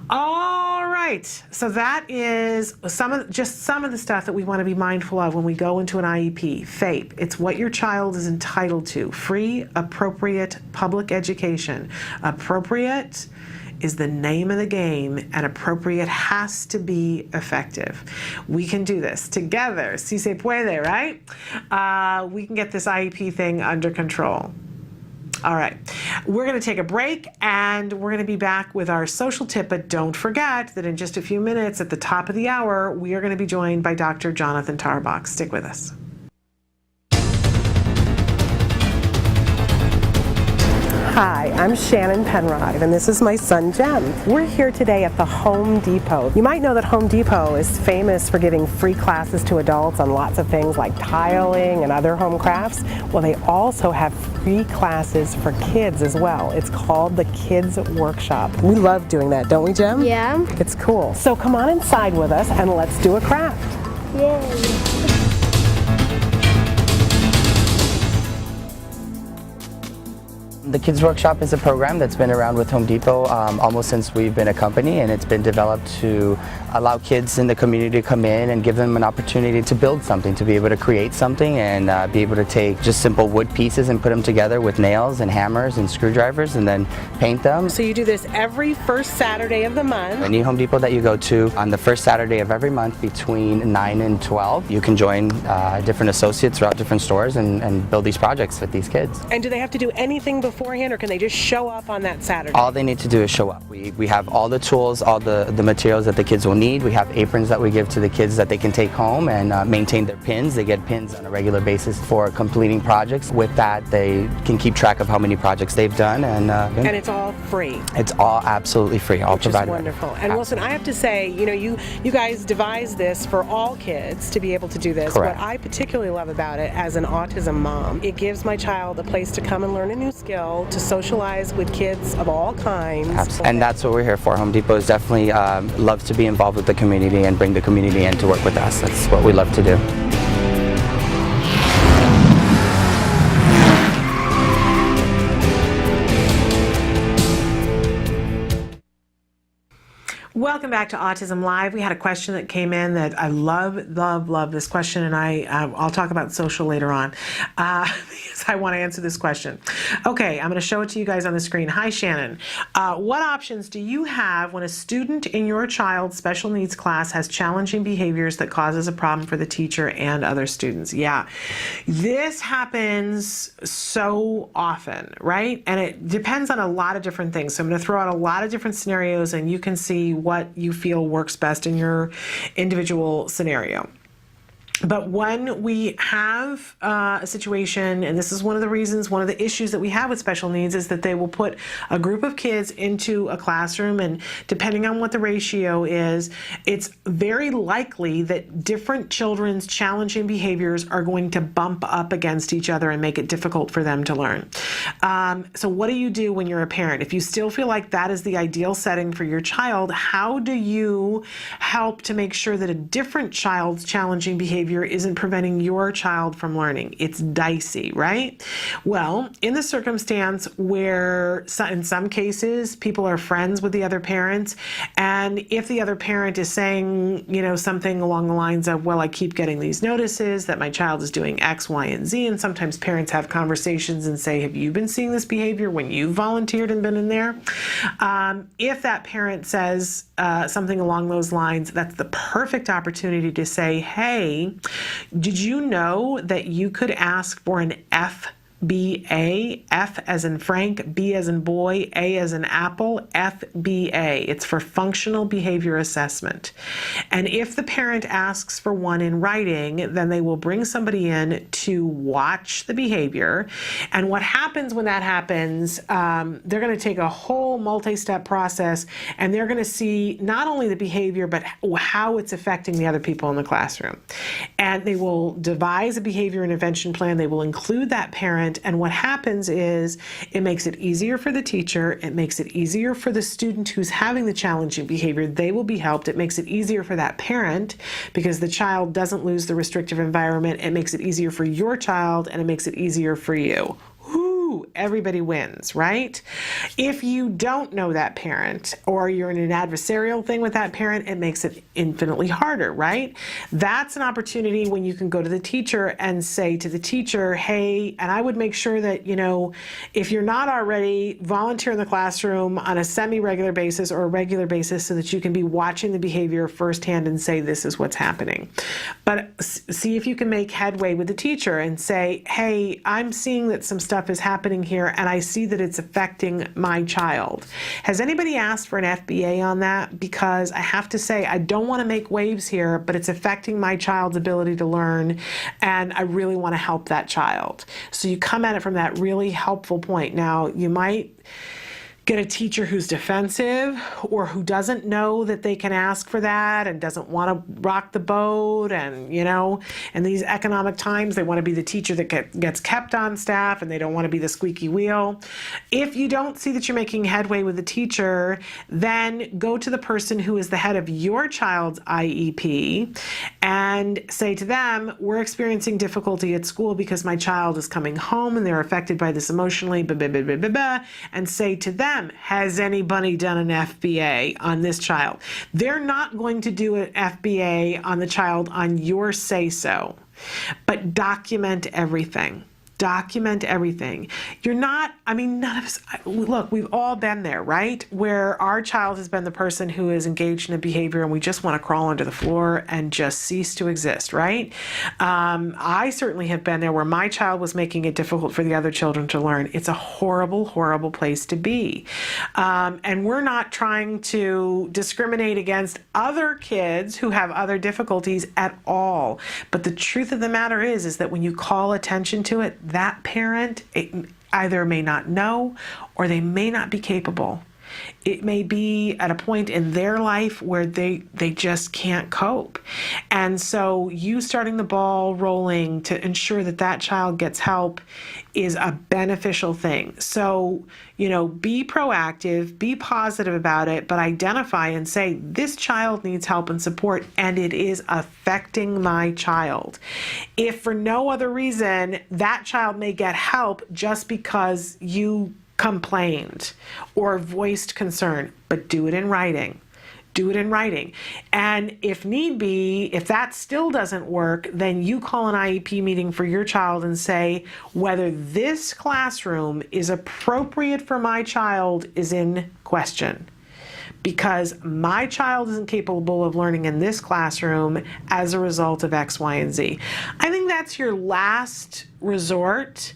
Speaker 2: All right, so that is some of the stuff that we want to be mindful of when we go into an IEP. FAPE, it's what your child is entitled to. Free, appropriate public education. Appropriate is the name of the game, and appropriate has to be effective. We can do this together. Si se puede, right? We can get this IEP thing under control. All right, we're going to take a break, and we're going to be back with our social tip, but don't forget that in just a few minutes at the top of the hour, we are going to be joined by Dr. Jonathan Tarbox. Stick with us.
Speaker 16: Hi, I'm Shannon Penrod, and this is my son, Jem. We're here today at the Home Depot. You might know that Home Depot is famous for giving free classes to adults on lots of things like tiling and other home crafts. Well, they also have free classes for kids as well. It's called the Kids Workshop. We love doing that, don't we, Jem?
Speaker 3: Yeah.
Speaker 16: It's cool. So come on inside with us and let's do a craft.
Speaker 3: Yay.
Speaker 17: The Kids Workshop is a program that's been around with Home Depot almost since we've been a company, and it's been developed to allow kids in the community to come in and give them an opportunity to build something, to be able to create something and be able to take just simple wood pieces and put them together with nails and hammers and screwdrivers and then paint them.
Speaker 16: So you do this every first Saturday of the month.
Speaker 17: Any Home Depot that you go to on the first Saturday of every month between 9 and 12, you can join different associates throughout different stores and build these projects with these kids.
Speaker 16: And do they have to do anything beforehand, or can they just show up on that Saturday?
Speaker 17: All they need to do is show up. We have all the tools, all the materials that the kids will need. We have aprons that we give to the kids that they can take home and maintain their pins. They get pins on a regular basis for completing projects. With that, they can keep track of how many projects they've done. And
Speaker 16: it's all free.
Speaker 17: It's all absolutely free, all provided.
Speaker 16: Which is wonderful. And Wilson, I have to say, you guys devised this for all kids to be able to do this.
Speaker 17: Correct.
Speaker 16: What I particularly love about it as an autism mom, it gives my child a place to come and learn a new skill, to socialize with kids of all kinds.
Speaker 17: Absolutely. And that's what we're here for. Home Depot is definitely loves to be involved with the community and bring the community in to work with us. That's what we love to do.
Speaker 2: Welcome back to Autism Live. We had a question that came in that I love this question, and I'll talk about social later on because I want to answer this question. Okay, I'm going to show it to you guys on the screen. Hi, Shannon. What options do you have when a student in your child's special needs class has challenging behaviors that causes a problem for the teacher and other students? Yeah, this happens so often, right? And it depends on a lot of different things. So I'm going to throw out a lot of different scenarios, and you can see what you feel works best in your individual scenario. But when we have a situation, and this is one of the reasons, one of the issues that we have with special needs is that they will put a group of kids into a classroom, and depending on what the ratio is, it's very likely that different children's challenging behaviors are going to bump up against each other and make it difficult for them to learn. So what do you do when you're a parent? If you still feel like that is the ideal setting for your child, how do you help to make sure that a different child's challenging behavior isn't preventing your child from learning? It's dicey, right? Well, in the circumstance where in some cases people are friends with the other parents, and if the other parent is saying, something along the lines of, well, I keep getting these notices that my child is doing X, Y, and Z, and sometimes parents have conversations and say, have you been seeing this behavior when you volunteered and been in there? If that parent says something along those lines, that's the perfect opportunity to say, hey, did you know that you could ask for an FBA, F as in Frank, B as in boy, A as in apple, FBA. It's for functional behavior assessment. And if the parent asks for one in writing, then they will bring somebody in to watch the behavior. And what happens when that happens, they're going to take a whole multi-step process, and they're going to see not only the behavior, but how it's affecting the other people in the classroom. And they will devise a behavior intervention plan. They will include that parent. And what happens is it makes it easier for the teacher. It makes it easier for the student who's having the challenging behavior. They will be helped. It makes it easier for that parent because the child doesn't lose the restrictive environment. It makes it easier for your child, and it makes it easier for you. Woo! everybody wins, right? If you don't know that parent, or you're in an adversarial thing with that parent, it makes it infinitely harder, right? That's an opportunity when you can go to the teacher and say to the teacher, hey, and I would make sure that, if you're not already, volunteer in the classroom on a semi-regular basis or a regular basis so that you can be watching the behavior firsthand and say, this is what's happening. But see if you can make headway with the teacher and say, hey, I'm seeing that some stuff is happening here and I see that it's affecting my child. Has anybody asked for an FBA on that? Because I have to say, I don't want to make waves here, but it's affecting my child's ability to learn, and I really want to help that child. So you come at it from that really helpful point. Now, you might get a teacher who's defensive or who doesn't know that they can ask for that and doesn't want to rock the boat, and in these economic times they want to be the teacher that gets kept on staff and they don't want to be the squeaky wheel. If you don't see that you're making headway with the teacher, then go to the person who is the head of your child's IEP and say to them, we're experiencing difficulty at school because my child is coming home and they're affected by this emotionally, and say to them, has anybody done an FBA on this child? They're not going to do an FBA on the child on your say-so, but document everything. Document everything. You're not, none of us, look, we've all been there, right? Where our child has been the person who is engaged in a behavior and we just want to crawl under the floor and just cease to exist, right? I certainly have been there where my child was making it difficult for the other children to learn. It's a horrible, horrible place to be. And we're not trying to discriminate against other kids who have other difficulties at all. But the truth of the matter is that when you call attention to it, that parent either may not know or they may not be capable. It may be at a point in their life where they just can't cope. And so you starting the ball rolling to ensure that that child gets help is a beneficial thing. So, be proactive, be positive about it, but identify and say, this child needs help and support, and it is affecting my child. If for no other reason, that child may get help just because you complained or voiced concern, but do it in writing. Do it in writing. And if need be, if that still doesn't work, then you call an IEP meeting for your child and say whether this classroom is appropriate for my child is in question. Because my child isn't capable of learning in this classroom as a result of X, Y, and Z. I think that's your last resort.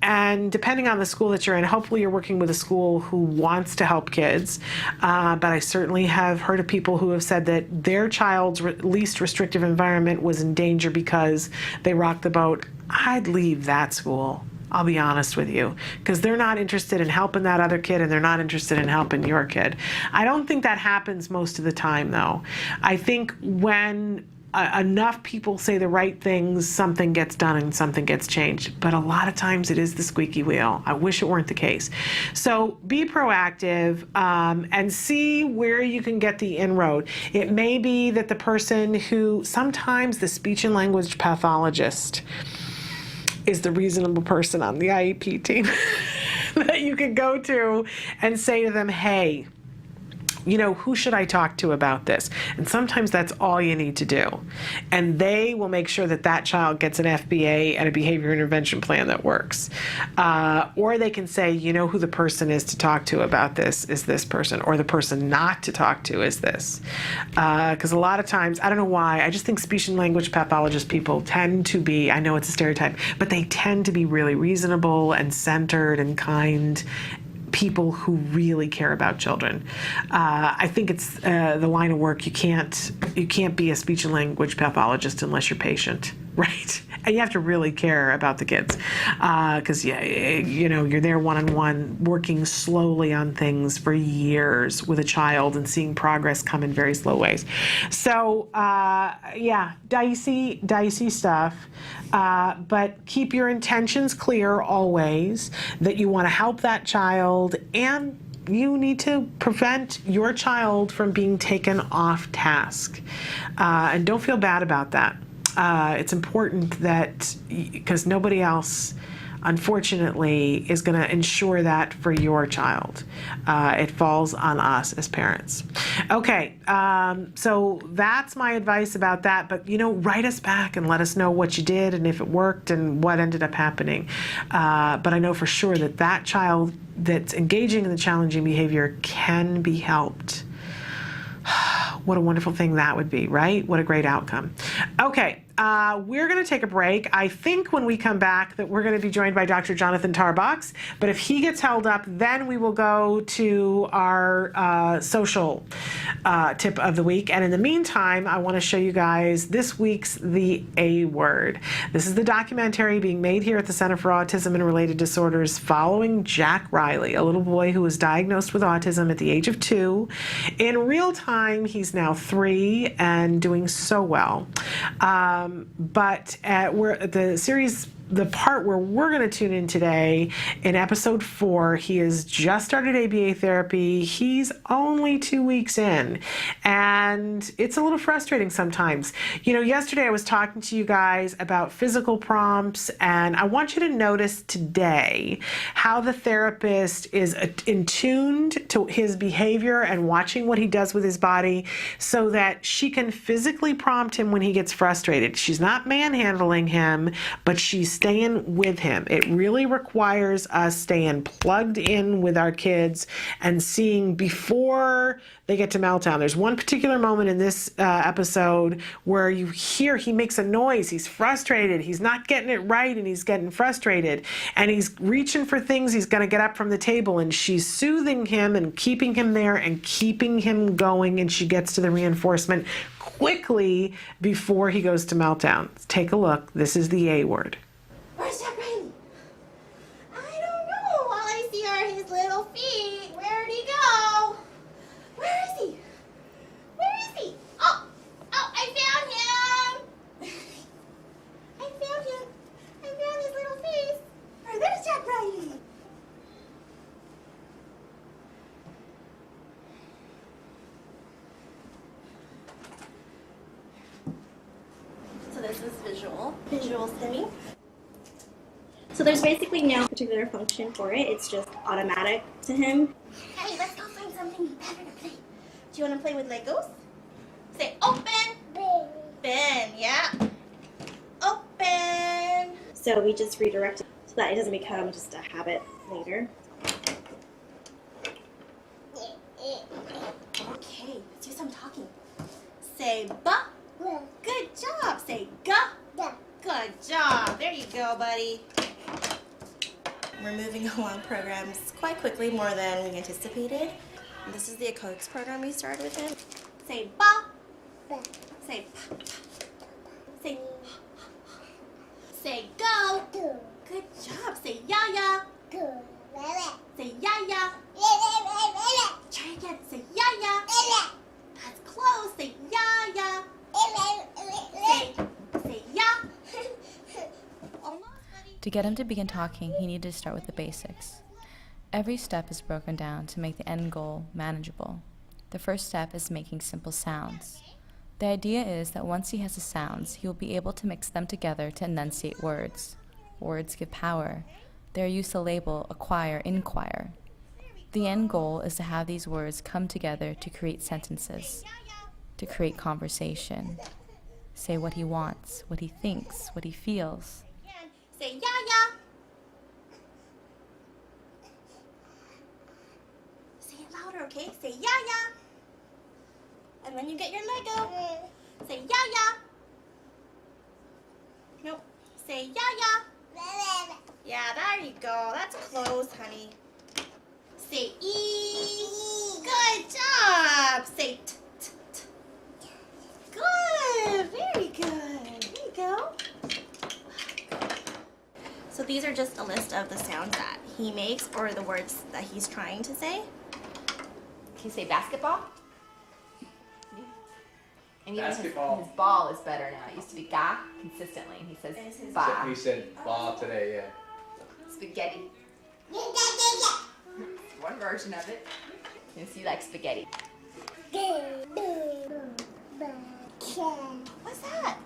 Speaker 2: And depending on the school that you're in, hopefully you're working with a school who wants to help kids. But I certainly have heard of people who have said that their child's least restrictive environment was in danger because they rocked the boat. I'd leave that school. I'll be honest with you, because they're not interested in helping that other kid and they're not interested in helping your kid. I don't think that happens most of the time, though. I think when enough people say the right things, something gets done and something gets changed. But a lot of times it is the squeaky wheel. I wish it weren't the case. So be proactive and see where you can get the inroad. It may be that the person who, sometimes the speech and language pathologist is the reasonable person on the IEP team that you can go to and say to them, hey, who should I talk to about this? And sometimes that's all you need to do. And they will make sure that that child gets an FBA and a behavior intervention plan that works. Or they can say, who the person is to talk to about this is this person, or the person not to talk to is this. Because a lot of times, I don't know why, I just think speech and language pathologist people tend to be, I know it's a stereotype, but they tend to be really reasonable and centered and kind people who really care about children. I think it's the line of work. You can't be a speech and language pathologist unless you're patient, right? And you have to really care about the kids because you're there one-on-one, working slowly on things for years with a child and seeing progress come in very slow ways. So dicey stuff. But keep your intentions clear always, that you want to help that child and you need to prevent your child from being taken off task. And don't feel bad about that. It's important that, because nobody else unfortunately, is going to ensure that for your child. It falls on us as parents. Okay, so that's my advice about that. But, write us back and let us know what you did and if it worked and what ended up happening. But I know for sure that child that's engaging in the challenging behavior can be helped. What a wonderful thing that would be, right? What a great outcome. Okay, we're going to take a break. I think when we come back that we're going to be joined by Dr. Jonathan Tarbox, but if he gets held up, then we will go to our social tip of the week. And in the meantime, I want to show you guys this week's The A Word. This is the documentary being made here at the Center for Autism and Related Disorders following Jack Riley, a little boy who was diagnosed with autism at the age of 2. In real time, he's now 3 and doing so well. But the part where we're going to tune in today, in episode 4, he has just started ABA therapy. He's only 2 weeks in, and it's a little frustrating sometimes. Yesterday I was talking to you guys about physical prompts, and I want you to notice today how the therapist is attuned to his behavior and watching what he does with his body so that she can physically prompt him when he gets frustrated. She's not manhandling him, but she's staying with him. It really requires us staying plugged in with our kids and seeing before they get to meltdown. There's one particular moment in this episode where you hear he makes a noise. He's frustrated. He's not getting it right, and he's getting frustrated. And he's reaching for things. He's going to get up from the table, and she's soothing him and keeping him there and keeping him going, and she gets to the reinforcement quickly before he goes to meltdown. Take a look. This is The A Word.
Speaker 18: Where's Jack Riley? I don't know. All I see are his little feet. Where'd he go? Where is he? Where is he? Oh, I found him. I found him. I found his little face. Oh, there's Jack Riley.
Speaker 19: So this is visual stimming. So there's basically no particular function for it. It's just automatic to him.
Speaker 18: Hey, let's go find something better to play. Do you want to play with Legos? Say open. Ben, yeah. Open.
Speaker 19: So we just redirect it so that it doesn't become just a habit later.
Speaker 18: Okay, let's do some talking. Say ba. Good job. Say ga. Good job. There you go, buddy. We're moving along programs quite quickly, more than we anticipated. This is the codes program we started with him. Say ba. Say pa. Say say go. Good job. Say ya ya. Say ya ya. Try again. Say ya ya. That's close. Say ya ya. Say ya.
Speaker 20: To get him to begin talking, he needed to start with the basics. Every step is broken down to make the end goal manageable. The first step is making simple sounds. The idea is that once he has the sounds, he will be able to mix them together to enunciate words. Words give power. They are used to label, acquire, inquire. The end goal is to have these words come together to create sentences, to create conversation. Say what he wants, what he thinks, what he feels.
Speaker 18: Say ya ya. Say it louder, okay? Say ya ya. And when you get your Lego, say ya ya. Nope. Say ya ya. Yeah, there you go. That's close, honey. Say e. Good job. Say t t t. Good. Very good. There you go. So these are just a list of the sounds that he makes or the words that he's trying to say.
Speaker 21: Can you say basketball? And even his ball is better now. It used to be ga consistently, and he says ba.
Speaker 22: He said ba today, yeah.
Speaker 21: Spaghetti. One version of it. Since you like spaghetti.
Speaker 18: What's that?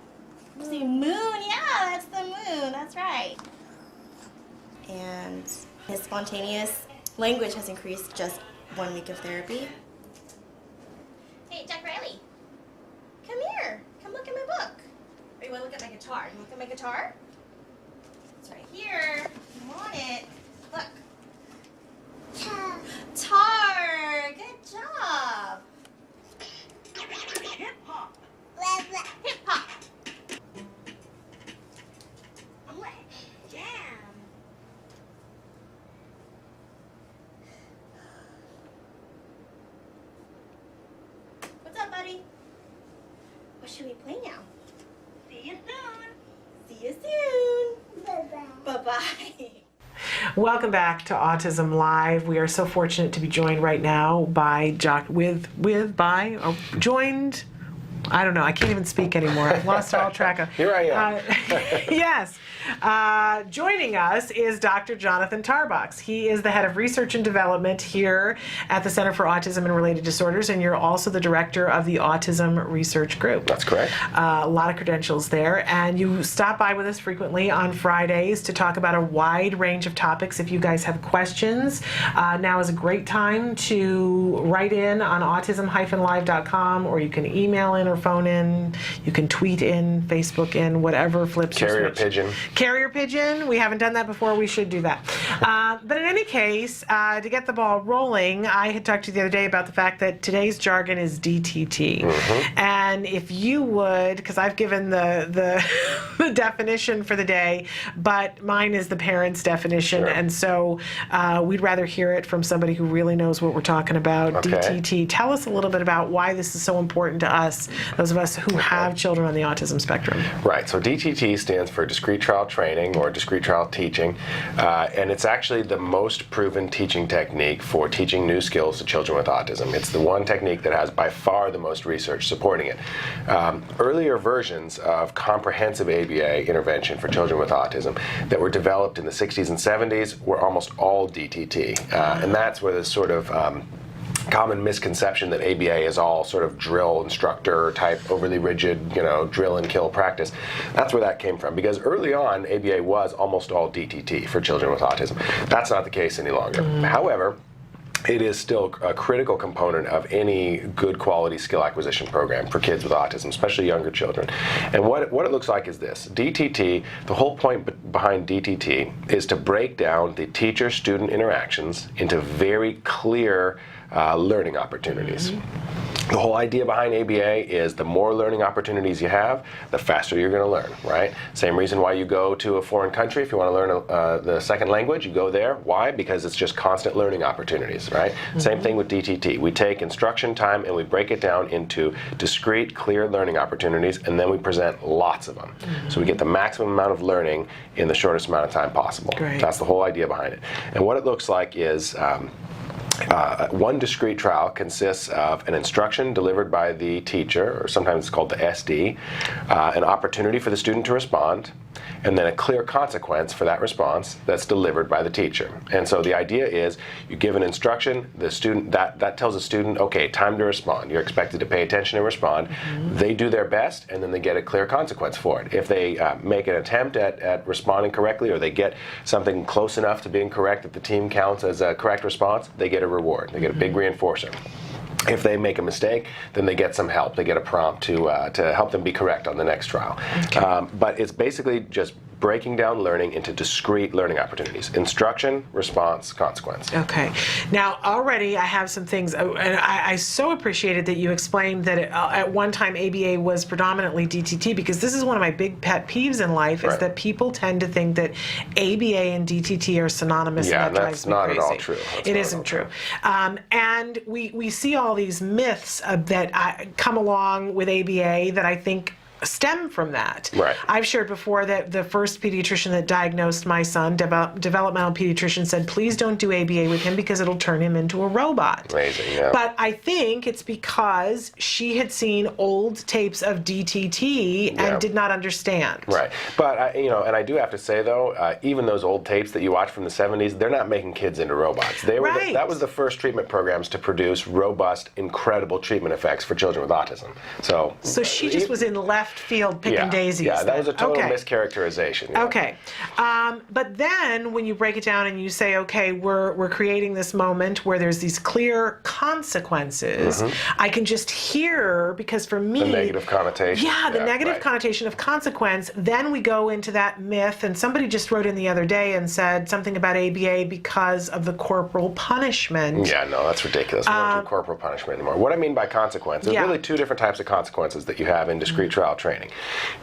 Speaker 18: Say moon. Yeah, that's the moon. That's right.
Speaker 19: and his spontaneous language has increased just 1 week of therapy. Hey, Jack Riley, come here. Come look at my book. Or you want to look at my guitar? You look at my guitar? It's right here. You want it. Look. Tar. Good job. Hip hop. Hip hop. Jam. What's up, buddy? What should we play now? See you soon. See you soon. Bye-bye. Bye-bye.
Speaker 2: Welcome back to Autism Live. We are so fortunate to be joined right now by joined. I don't know. I can't even speak anymore. I've lost all track of.
Speaker 1: Here I am.
Speaker 2: Yes. Joining us is Dr. Jonathan Tarbox. He is the head of research and development here at the Center for Autism and Related Disorders, and you're also the director of the Autism Research Group.
Speaker 1: That's correct.
Speaker 2: A lot of credentials there, and you stop by with us frequently on Fridays to talk about a wide range of topics. If you guys have questions, now is a great time to write in on autism-live.com, or you can email in or phone in. You can tweet in, Facebook in, whatever flips your
Speaker 1: Carrier
Speaker 2: switch.
Speaker 1: pigeon.
Speaker 2: Carrier pigeon. We haven't done that before. We should do that. But in any case, to get the ball rolling, I had talked to you the other day about the fact that today's jargon is DTT.
Speaker 1: Mm-hmm.
Speaker 2: And if you would, because I've given the definition for the day, but mine is the parent's definition,
Speaker 1: Sure.
Speaker 2: and so we'd rather hear it from somebody who really knows what we're talking about.
Speaker 1: Okay.
Speaker 2: DTT. Tell us a little bit about why this is so important to us, those of us who have children on the autism spectrum.
Speaker 1: Right, so DTT stands for Discrete Trial Training or Discrete Trial Teaching, and it's actually the most proven teaching technique for teaching new skills to children with autism. It's the one technique that has by far the most research supporting it. Earlier versions of comprehensive ABA intervention for children with autism that were developed in the 60s and 70s were almost all DTT, and that's where this sort of common misconception that ABA is all sort of drill instructor type, overly rigid, drill and kill practice. That's where that came from, because early on ABA was almost all DTT for children with autism. That's not the case any longer. However, it is still a critical component of any good quality skill acquisition program for kids with autism, especially younger children. And what it looks like is this. DTT, the whole point behind DTT is to break down the teacher-student interactions into very clear learning opportunities. The whole idea behind ABA is the more learning opportunities you have, the faster you're going to learn, right? Same reason why you go to a foreign country. If you want to learn the second language, you go there. Why? Because it's just constant learning opportunities, right? Same thing with DTT. We take instruction time and we break it down into discrete, clear learning opportunities, and then we present lots of them. So we get the maximum amount of learning in the shortest amount of time possible.
Speaker 2: Great.
Speaker 1: That's the whole idea behind it. And what it looks like is one discrete trial consists of an instruction delivered by the teacher, or sometimes it's called the SD, an opportunity for the student to respond, and then a clear consequence for that response that's delivered by the teacher. And so the idea is you give an instruction, the student that tells the student, okay, time to respond. You're expected to pay attention and respond. They do their best, and then they get a clear consequence for it. If they make an attempt at responding correctly, or they get something close enough to being correct that the team counts as a correct response, they get a reward. They get a big reinforcer. If they make a mistake, then they get some help. They get a prompt to help them be correct on the next trial.
Speaker 2: Okay.
Speaker 1: But it's basically just breaking down learning into discrete learning opportunities. Instruction, response, consequence.
Speaker 2: Okay. Now, already I have some things, and I so appreciated that you explained that at one time ABA was predominantly DTT, because this is one of my big pet peeves in life, is that people tend to think that ABA and DTT are synonymous,
Speaker 1: Yeah,
Speaker 2: and that drives me
Speaker 1: not
Speaker 2: crazy.
Speaker 1: at all true.
Speaker 2: It isn't true. And we see all these myths that come along with ABA that I think stem from that.
Speaker 1: Right.
Speaker 2: I've shared before that the first pediatrician that diagnosed my son, developmental pediatrician, said, please don't do ABA with him because it'll turn him into a robot.
Speaker 1: Amazing, yeah.
Speaker 2: But I think it's because she had seen old tapes of DTT and did not understand.
Speaker 1: Right. But, and I do have to say, though, even those old tapes that you watch from the 70s, they're not making kids into robots. They were that was the first treatment programs to produce robust, incredible treatment effects for children with autism. So
Speaker 2: she just was in left left field picking daisies.
Speaker 1: Yeah, that was a total
Speaker 2: Okay.
Speaker 1: mischaracterization. Yeah.
Speaker 2: Okay, but then when you break it down and you say, okay, we're creating this moment where there's these clear consequences, I can just hear, because for me,
Speaker 1: The negative connotation.
Speaker 2: yeah, the negative
Speaker 1: right.
Speaker 2: connotation of consequence, then we go into that myth, and somebody just wrote in the other day and said something about ABA because of the corporal punishment.
Speaker 1: Yeah, no, that's ridiculous. We don't do corporal punishment anymore. What I mean by consequence, there's really two different types of consequences that you have in discrete trial training.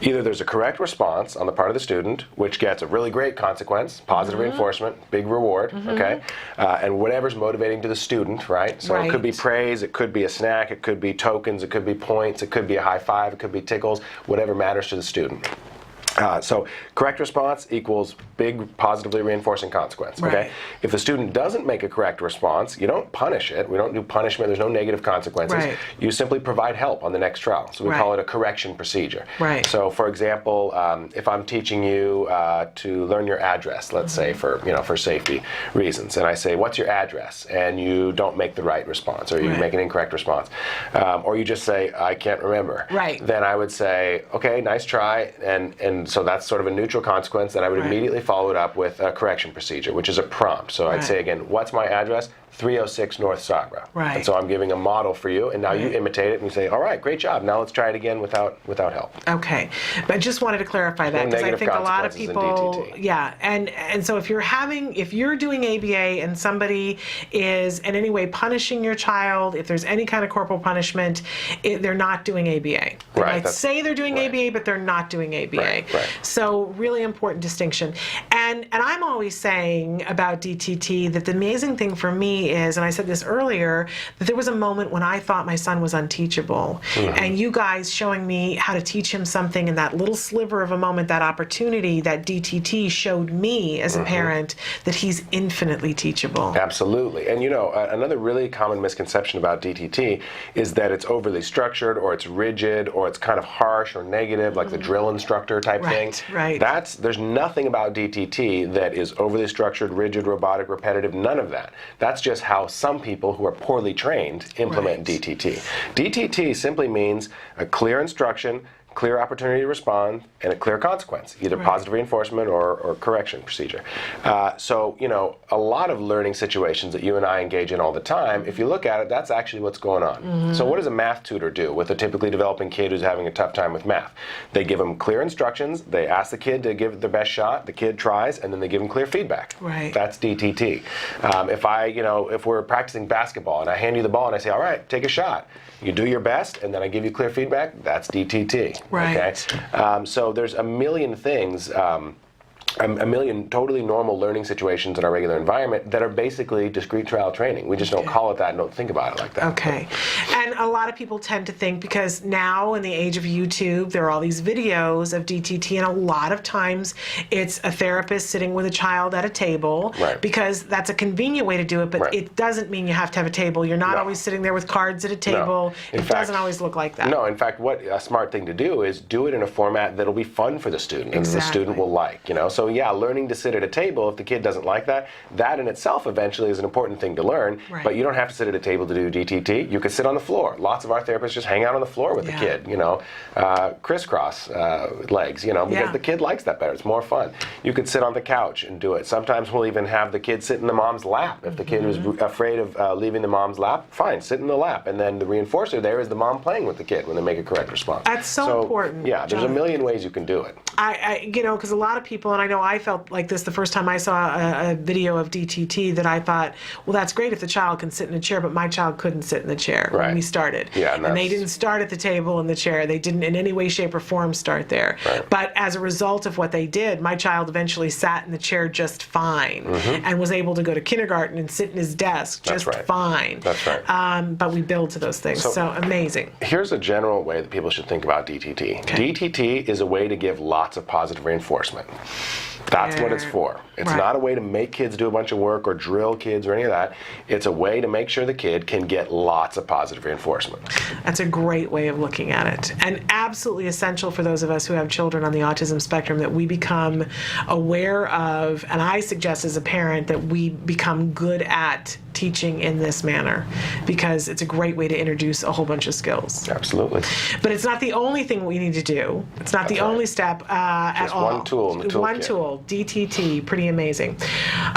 Speaker 1: Either there's a correct response on the part of the student, which gets a really great consequence, positive reinforcement, big reward, okay? And whatever's motivating to the student, right? So it could be praise, it could be a snack, it could be tokens, it could be points, it could be a high five, it could be tickles, whatever matters to the student. So correct response equals big positively reinforcing consequence. Okay.
Speaker 2: Right.
Speaker 1: If the student doesn't make a correct response, you don't punish it. We don't do punishment. There's no negative consequences.
Speaker 2: Right.
Speaker 1: You simply provide help on the next trial. So we call it a correction procedure.
Speaker 2: Right.
Speaker 1: So for example, if I'm teaching you to learn your address, let's say for safety reasons, and I say, "What's your address?" and you don't make the right response, or you make an incorrect response, or you just say, "I can't remember."
Speaker 2: Right.
Speaker 1: Then I would say, "Okay, nice try," and so that's sort of a neutral consequence. Then I would immediately follow it up with a correction procedure, which is a prompt. So I'd say again, "What's my address?" 306 North Sagra.
Speaker 2: Right.
Speaker 1: And so I'm giving a model for you, and now you imitate it and you say, "All right, great job. Now let's try it again without help."
Speaker 2: Okay, but I just wanted to clarify that, because I think a lot of people, and so if you're doing ABA and somebody is in any way punishing your child, if there's any kind of corporal punishment, they're not doing ABA. They might say they're doing ABA, but they're not doing ABA.
Speaker 1: Right.
Speaker 2: So really important distinction. And I'm always saying about DTT that the amazing thing for me is, and I said this earlier, that there was a moment when I thought my son was unteachable. And you guys showing me how to teach him something in that little sliver of a moment, that opportunity that DTT showed me as a parent, that he's infinitely teachable.
Speaker 1: Absolutely. And another really common misconception about DTT is that it's overly structured, or it's rigid, or it's kind of harsh or negative, like the drill instructor type thing.
Speaker 2: Right.
Speaker 1: There's nothing about DTT that is overly structured, rigid, robotic, repetitive, none of that. That's just how some people who are poorly trained implement DTT. DTT simply means a clear instruction, clear opportunity to respond, and a clear consequence, either positive reinforcement or correction procedure. So, a lot of learning situations that you and I engage in all the time, if you look at it, that's actually what's going on. So what does a math tutor do with a typically developing kid who's having a tough time with math? They give them clear instructions, they ask the kid to give it their best shot, the kid tries, and then they give them clear feedback.
Speaker 2: Right.
Speaker 1: That's DTT. If we're practicing basketball and I hand you the ball and I say, "All right, take a shot," you do your best, and then I give you clear feedback, that's DTT.
Speaker 2: Right.
Speaker 1: Okay? So there's a million things, a million totally normal learning situations in our regular environment that are basically discrete trial training. We just don't call it that and don't think about it like that.
Speaker 2: Okay. And a lot of people tend to think, because now in the age of YouTube, there are all these videos of DTT, and a lot of times it's a therapist sitting with a child at a table, because that's a convenient way to do it, but it doesn't mean you have to have a table. You're not always sitting there with cards at a table.
Speaker 1: No.
Speaker 2: It doesn't always look like that.
Speaker 1: No, in fact, what a smart thing to do is do it in a format that'll be fun for the student and the student will like, So yeah, learning to sit at a table, if the kid doesn't like that, that in itself eventually is an important thing to learn, but you don't have to sit at a table to do DTT. You could sit on the floor. Lots of our therapists just hang out on the floor with the kid, crisscross legs, because the kid likes that better. It's more fun. You could sit on the couch and do it. Sometimes we'll even have the kid sit in the mom's lap. If the kid is afraid of leaving the mom's lap, fine, sit in the lap. And then the reinforcer there is the mom playing with the kid when they make a correct response.
Speaker 2: That's so important.
Speaker 1: Yeah, there's a million ways you can do it.
Speaker 2: Because a lot of people, and I know I felt like this the first time I saw a video of DTT, that I thought, well, that's great if the child can sit in a chair, but my child couldn't sit in the chair when we started.
Speaker 1: Yeah,
Speaker 2: and they didn't start at the table in the chair. They didn't in any way, shape, or form start there. But as a result of what they did, my child eventually sat in the chair just fine and was able to go to kindergarten and sit in his desk just fine.
Speaker 1: That's right.
Speaker 2: But we build to those things. So amazing.
Speaker 1: Here's a general way that people should think about DTT. DTT is a way to give lots of positive reinforcement. That's what it's for. It's not a way to make kids do a bunch of work or drill kids or any of that. It's a way to make sure the kid can get lots of positive reinforcement.
Speaker 2: That's a great way of looking at it, and absolutely essential for those of us who have children on the autism spectrum that we become aware of, and I suggest as a parent that we become good at teaching in this manner, because it's a great way to introduce a whole bunch of skills.
Speaker 1: Absolutely.
Speaker 2: But it's not the only thing we need to do. It's not the only step at all.
Speaker 1: Just one tool in the toolkit.
Speaker 2: One tool, DTT, pretty amazing.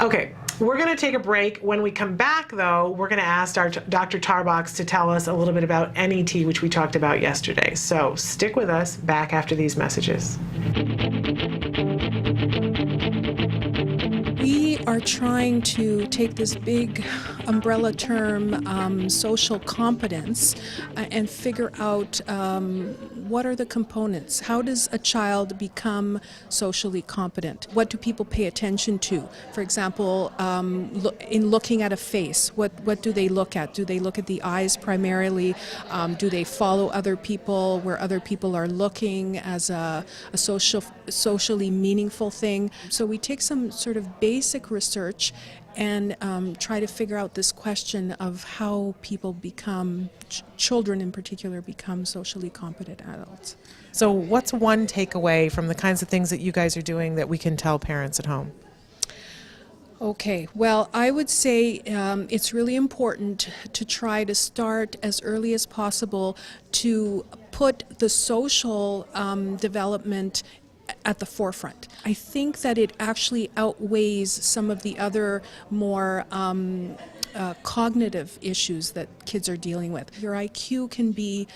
Speaker 2: Okay. We're going to take a break. When we come back, though, we're going to ask Dr. Tarbox to tell us a little bit about NET, which we talked about yesterday. So stick with us, back after these messages.
Speaker 5: We are trying to take this big umbrella term, social competence, and figure out what are the components. How does a child become socially competent? What do people pay attention to? For example, in looking at a face, what do they look at? Do they look at the eyes primarily? Do they follow other people where other people are looking as a socially meaningful thing? So we take some sort of basic research and try to figure out this question of how people become, children in particular, become socially competent adults.
Speaker 2: So what's one takeaway from the kinds of things that you guys are doing that we can tell parents at home?
Speaker 5: Okay, well, I would say it's really important to try to start as early as possible to put the social development at the forefront. I think that it actually outweighs some of the other more cognitive issues that kids are dealing with. Your IQ can be,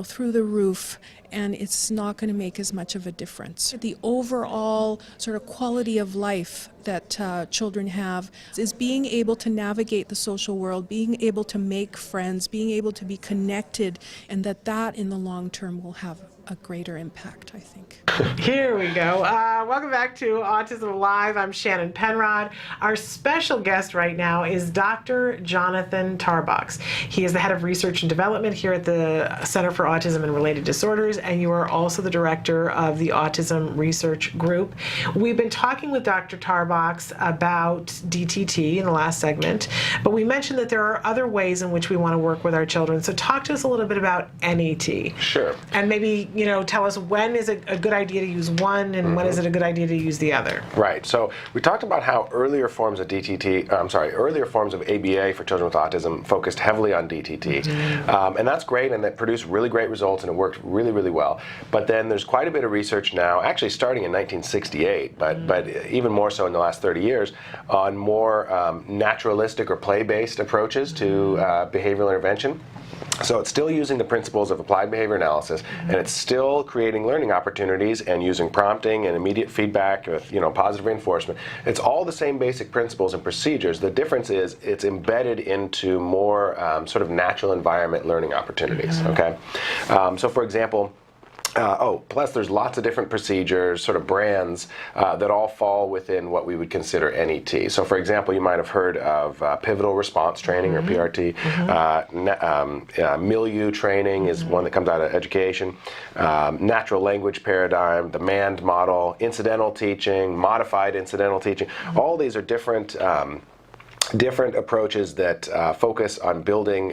Speaker 5: through the roof, and it's not going to make as much of a difference. The overall sort of quality of life that children have is being able to navigate the social world, being able to make friends, being able to be connected, and that in the long term will have a greater impact, I think.
Speaker 2: Here we go. Welcome back to Autism Live. I'm Shannon Penrod. Our special guest right now is Dr. Jonathan Tarbox. He is the head of research and development here at the Center for Autism and Related Disorders, and you are also the director of the Autism Research Group. We've been talking with Dr. Tarbox about DTT in the last segment, but we mentioned that there are other ways in which we want to work with our children. So talk to us a little bit about NET.
Speaker 1: Sure.
Speaker 2: And maybe tell us when is it a good idea to use one and when is it a good idea to use the other.
Speaker 1: Right. So we talked about how earlier forms of earlier forms of ABA for children with autism focused heavily on DTT. And that's great, and that produced really great results, and it worked really, really well. But then there's quite a bit of research now, actually starting in 1968, but even more so in the last 30 years, on more naturalistic or play-based approaches to behavioral intervention. So it's still using the principles of applied behavior analysis, and it's still creating learning opportunities and using prompting and immediate feedback with positive reinforcement. It's all the same basic principles and procedures. The difference is it's embedded into more sort of natural environment learning opportunities. Okay, so for example. Plus there's lots of different procedures, sort of brands, that all fall within what we would consider NET. So for example, you might have heard of pivotal response training, or PRT. Milieu training is one that comes out of education. Natural language paradigm, the MAND model, incidental teaching, modified incidental teaching. All these are different approaches that focus on building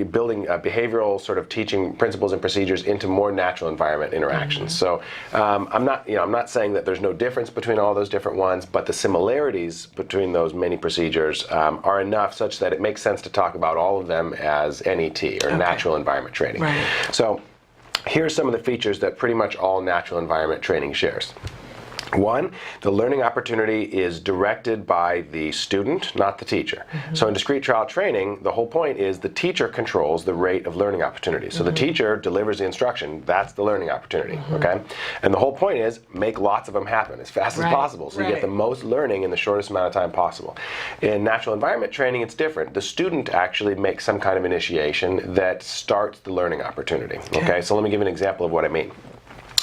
Speaker 1: building behavioral sort of teaching principles and procedures into more natural environment interactions. So I'm not saying that there's no difference between all those different ones, but the similarities between those many procedures are enough such that it makes sense to talk about all of them as NET, or natural environment training.
Speaker 2: Right.
Speaker 1: So here's some of the features that pretty much all natural environment training shares. One, the learning opportunity is directed by the student, not the teacher. So in discrete trial training, the whole point is the teacher controls the rate of learning opportunity. So the teacher delivers the instruction, that's the learning opportunity, okay? And the whole point is make lots of them happen as fast as possible, so you get the most learning in the shortest amount of time possible. In natural environment training, it's different. The student actually makes some kind of initiation that starts the learning opportunity, okay? So let me give an example of what I mean.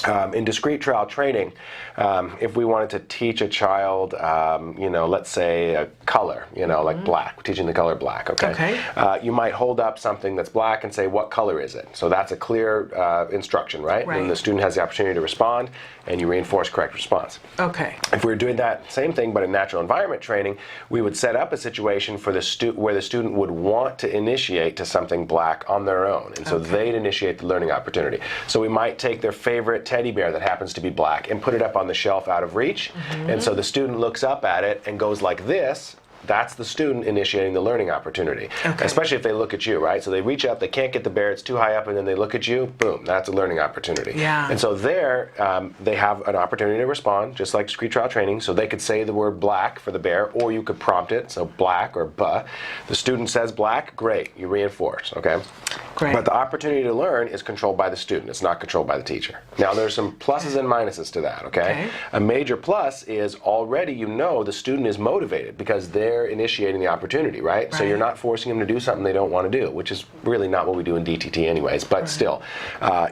Speaker 1: In discrete trial training, if we wanted to teach a child, let's say a color, like black, we're teaching the color black, okay? You might hold up something that's black and say, what color is it? So that's a clear instruction, right? And the student has the opportunity to respond, and you reinforce correct response.
Speaker 2: Okay.
Speaker 1: If we were doing that same thing but in natural environment training, we would set up a situation for where the student would want to initiate to something black on their own, and so they'd initiate the learning opportunity. So we might take their favorite teddy bear that happens to be black and put it up on the shelf out of reach, and so the student looks up at it and goes like this. That's the student initiating the learning opportunity, especially if they look at you, right? So they reach up, they can't get the bear, it's too high up, and then they look at you, boom, that's a learning opportunity. And so there, they have an opportunity to respond, just like discrete trial training, so they could say the word black for the bear, or you could prompt it, so black or buh. The student says black, great, you reinforce, okay?
Speaker 2: Great.
Speaker 1: But the opportunity to learn is controlled by the student, it's not controlled by the teacher. Now there's some pluses and minuses to that, okay? A major plus is already the student is motivated because they're initiating the opportunity, right? So you're not forcing them to do something they don't want to do, which is really not what we do in DTT anyways, but still,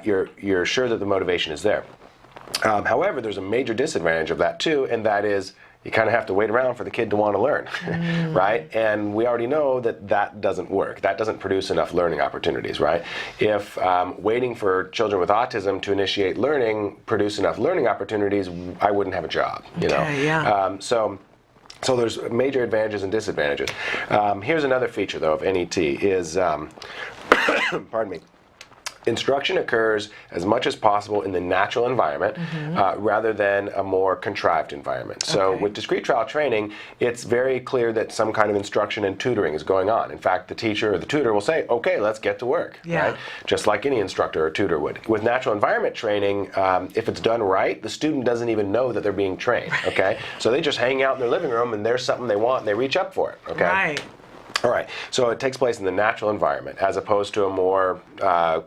Speaker 1: you're sure that the motivation is there. However, there's a major disadvantage of that too, and that is you kind of have to wait around for the kid to want to learn, right? And we already know that that doesn't work. That doesn't produce enough learning opportunities, right? If waiting for children with autism to initiate learning produce enough learning opportunities, I wouldn't have a job, So there's major advantages and disadvantages. Here's another feature, though, of NET is, pardon me, instruction occurs as much as possible in the natural environment rather than a more contrived environment. So with discrete trial training, it's very clear that some kind of instruction and tutoring is going on. In fact, the teacher or the tutor will say, okay, let's get to work, right? Just like any instructor or tutor would. With natural environment training, if it's done right, the student doesn't even know that they're being trained, okay? So they just hang out in their living room and there's something they want and they reach up for it, okay? All right, so it takes place in the natural environment as opposed to a more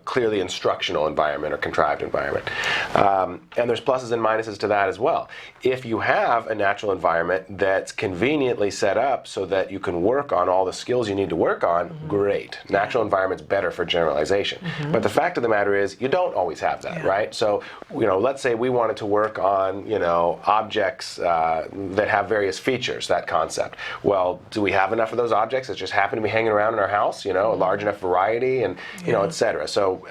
Speaker 1: clearly instructional environment or contrived environment. And there's pluses and minuses to that as well. If you have a natural environment that's conveniently set up so that you can work on all the skills you need to work on, great. Natural environment's better for generalization. But the fact of the matter is you don't always have that, right? So, let's say we wanted to work on, objects that have various features, that concept. Well, do we have enough of those objects that just happen to be hanging around in our house, a large enough variety and, etc. So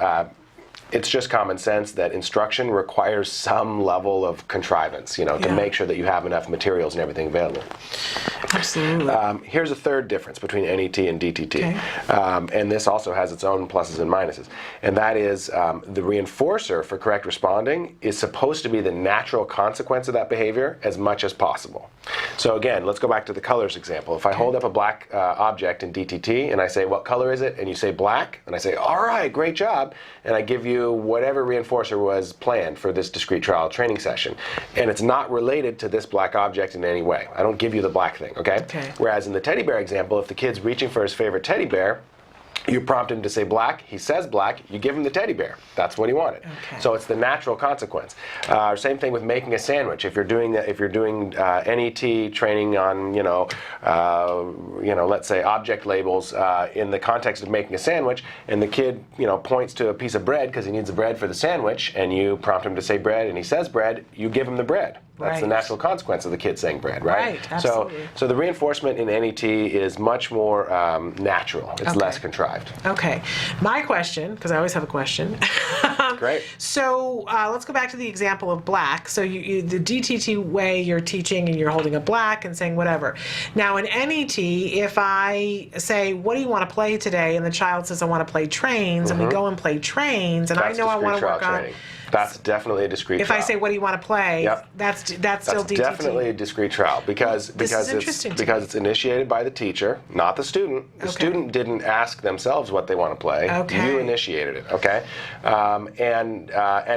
Speaker 1: it's just common sense that instruction requires some level of contrivance, to make sure that you have enough materials and everything available.
Speaker 2: Absolutely.
Speaker 1: Here's a third difference between NET and DTT, and this also has its own pluses and minuses, and that is the reinforcer for correct responding is supposed to be the natural consequence of that behavior as much as possible. So again, let's go back to the colors example. If I hold up a black object in DTT and I say, what color is it? And you say black, and I say, all right, great job, and I give you whatever reinforcer was planned for this discrete trial training session, and it's not related to this black object in any way. I don't give you the black thing, okay? Whereas in the teddy bear example, if the kid's reaching for his favorite teddy bear, you prompt him to say black, he says black, you give him the teddy bear. That's what he wanted. So it's the natural consequence. Same thing with making a sandwich. If you're doing NET training on let's say object labels in the context of making a sandwich, and the kid points to a piece of bread because he needs the bread for the sandwich, and you prompt him to say bread, and he says bread, you give him the bread. That's the natural consequence of the kid saying bread, right?
Speaker 2: Absolutely.
Speaker 1: So the reinforcement in NET is much more natural. It's less contrived.
Speaker 2: Okay. My question, because I always have a question.
Speaker 1: Great.
Speaker 2: So let's go back to the example of black. So the DTT way you're teaching and you're holding a black and saying whatever. Now in NET, if I say, what do you want to play today? And the child says, I want to play trains, and we go and play trains, and I know I want to work on...
Speaker 1: That's definitely a discrete trial.
Speaker 2: If I say, what do you want to play, that's still DTT.
Speaker 1: Definitely a discrete trial because it's initiated by the teacher, not the student. The student didn't ask themselves what they want to play. You initiated it, okay? And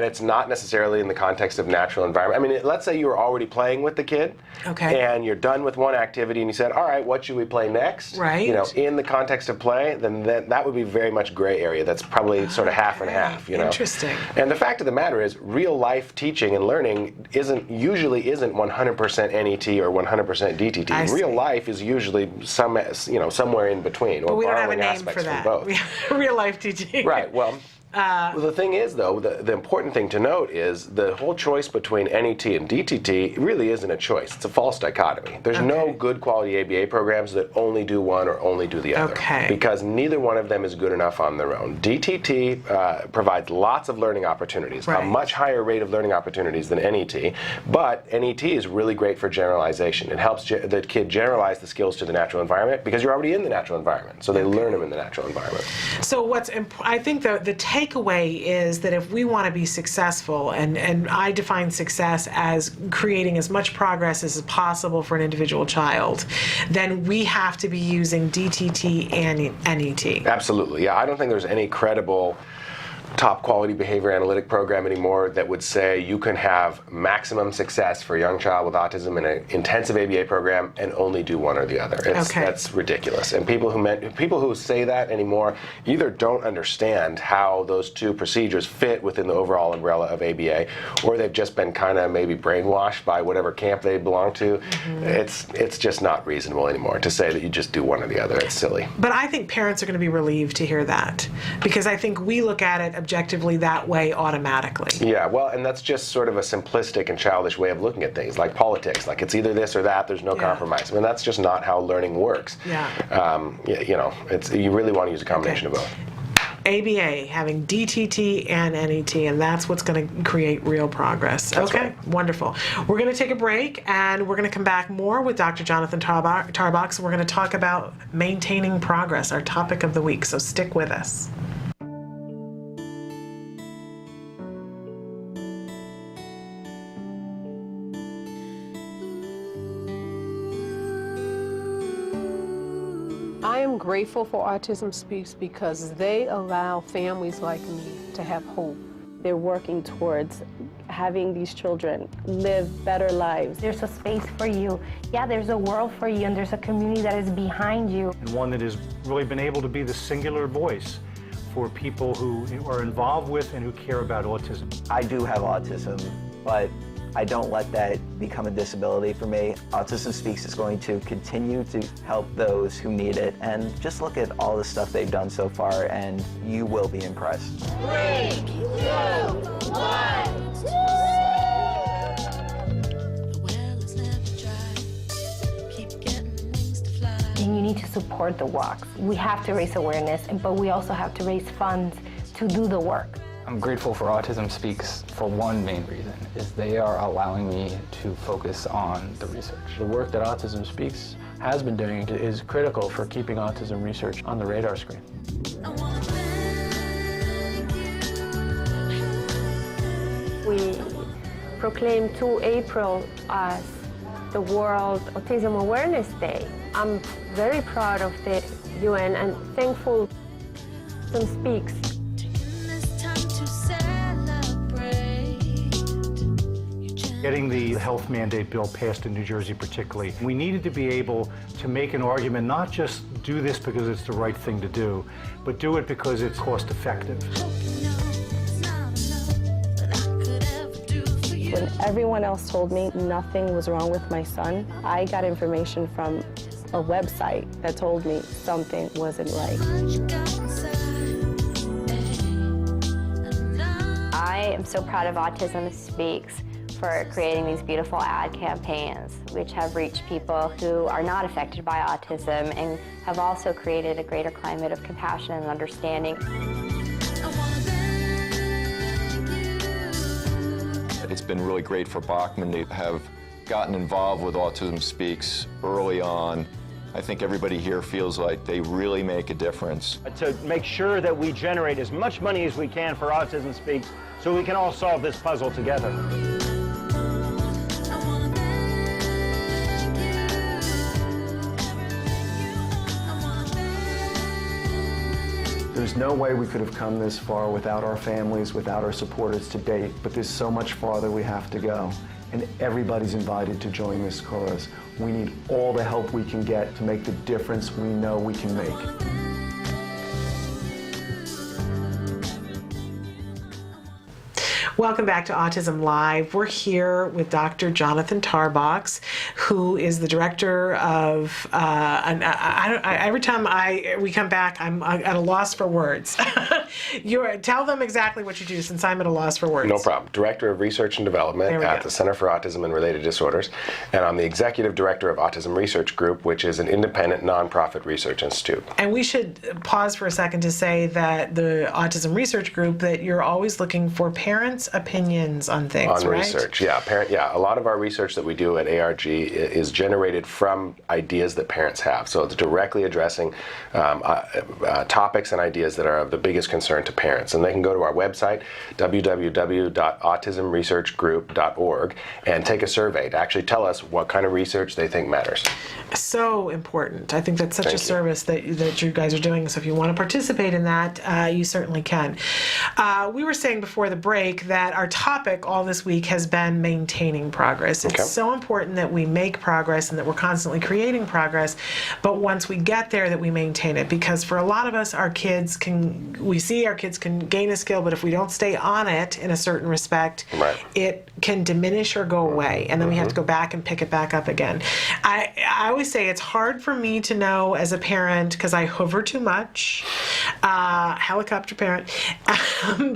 Speaker 1: it's not necessarily in the context of natural environment. I mean, let's say you were already playing with the kid, and you're done with one activity, and you said, all right, what should we play next?
Speaker 2: Right.
Speaker 1: In the context of play, then that would be very much gray area. That's probably sort of half and half,
Speaker 2: Interesting.
Speaker 1: And the fact of the matter is, real life teaching and learning usually isn't 100% NET or 100% DTT. Real life is usually somewhere in between, or
Speaker 2: but we don't have a
Speaker 1: borrowing
Speaker 2: name
Speaker 1: aspects
Speaker 2: for that.
Speaker 1: from both.
Speaker 2: Real life teaching.
Speaker 1: Right. Well, Well, the thing is, though, the important thing to note is the whole choice between NET and DTT really isn't a choice. It's a false dichotomy. There's no good quality ABA programs that only do one or only do the other. Because neither one of them is good enough on their own. DTT provides lots of learning opportunities, a much higher rate of learning opportunities than NET, but NET is really great for generalization. It helps the kid generalize the skills to the natural environment because you're already in the natural environment, so they learn them in the natural environment.
Speaker 2: So I think the takeaway is that if we want to be successful, and I define success as creating as much progress as possible for an individual child, then we have to be using DTT and NET.
Speaker 1: Absolutely, yeah. I don't think there's any credible top quality behavior analytic program anymore that would say you can have maximum success for a young child with autism in an intensive ABA program and only do one or the other. That's ridiculous. And people who say that anymore either don't understand how those two procedures fit within the overall umbrella of ABA, or they've just been kind of maybe brainwashed by whatever camp they belong to. It's just not reasonable anymore to say that you just do one or the other. It's silly.
Speaker 2: But I think parents are going to be relieved to hear that, because I think we look at it objectively that way automatically.
Speaker 1: Yeah, well, and that's just sort of a simplistic and childish way of looking at things, like politics. Like, it's either this or that, there's no compromise. I mean, that's just not how learning works. You know, you really want to use a combination of both.
Speaker 2: ABA, having DTT and NET, and that's what's going to create real progress.
Speaker 1: That's right.
Speaker 2: Wonderful. We're going to take a break, and we're going to come back more with Dr. Jonathan Tarbox. We're going to talk about maintaining progress, our topic of the week, so stick with us.
Speaker 6: I am grateful for Autism Speaks because they allow families like me to have hope.
Speaker 7: They're working towards having these children live better lives.
Speaker 23: There's a space for you. Yeah, there's a world for you, and there's a community that is behind you.
Speaker 24: And one that has really been able to be the singular voice for people who are involved with and who care about autism.
Speaker 25: I do have autism, but I don't let that become a disability for me. Autism Speaks is going to continue to help those who need it, and just look at all the stuff they've done so far and you will be impressed.
Speaker 26: 3, 2, 1.
Speaker 23: And you need to support the walks. We have to raise awareness, but we also have to raise funds to do the work.
Speaker 27: I'm grateful for Autism Speaks for one main reason, is they are allowing me to focus on the research.
Speaker 28: The work that Autism Speaks has been doing is critical for keeping autism research on the radar screen.
Speaker 7: We proclaimed 2 April as the World Autism Awareness Day. I'm very proud of the UN and thankful Autism Speaks.
Speaker 24: Getting the health mandate bill passed in New Jersey particularly, we needed to be able to make an argument, not just do this because it's the right thing to do, but do it because it's cost effective.
Speaker 7: When everyone else told me nothing was wrong with my son, I got information from a website that told me something wasn't right.
Speaker 29: I am so proud of Autism Speaks for creating these beautiful ad campaigns, which have reached people who are not affected by autism and have also created a greater climate of compassion and understanding.
Speaker 30: It's been really great for Bachman to have gotten involved with Autism Speaks early on. I think everybody here feels like they really make a difference.
Speaker 31: To make sure that we generate as much money as we can for Autism Speaks so we can all solve this puzzle together.
Speaker 32: There's no way we could have come this far without our families, without our supporters to date, but there's so much farther we have to go. And everybody's invited to join this cause. We need all the help we can get to make the difference we know we can make.
Speaker 2: Welcome back to Autism Live. We're here with Dr. Jonathan Tarbox, who is the director of, every time we come back, I'm at a loss for words. Tell them exactly what you do, since I'm at a loss for words.
Speaker 1: No problem. Director of Research and Development at the Center for Autism and Related Disorders, and I'm the Executive Director of Autism Research Group, which is an independent nonprofit research institute.
Speaker 2: And we should pause for a second to say that the Autism Research Group, that you're always looking for parents' opinions on things,
Speaker 1: on
Speaker 2: right?
Speaker 1: Research, yeah. A lot of our research that we do at ARG is generated from ideas that parents have. So it's directly addressing topics and ideas that are of the biggest concern to parents. And they can go to our website, www.autismresearchgroup.org, and take a survey to actually tell us what kind of research they think matters.
Speaker 2: So important. I think that's such a service that you guys are doing. So if you want to participate in that, you certainly can. We were saying before the break that our topic all this week has been maintaining progress. It's so important that we make progress and that we're constantly creating progress, but once we get there, that we maintain it. Because for a lot of us, we see our kids can gain a skill, but if we don't stay on it in a certain respect, it can diminish or go away, and then we have to go back and pick it back up again. I always say it's hard for me to know as a parent, because I hover too much, helicopter parent,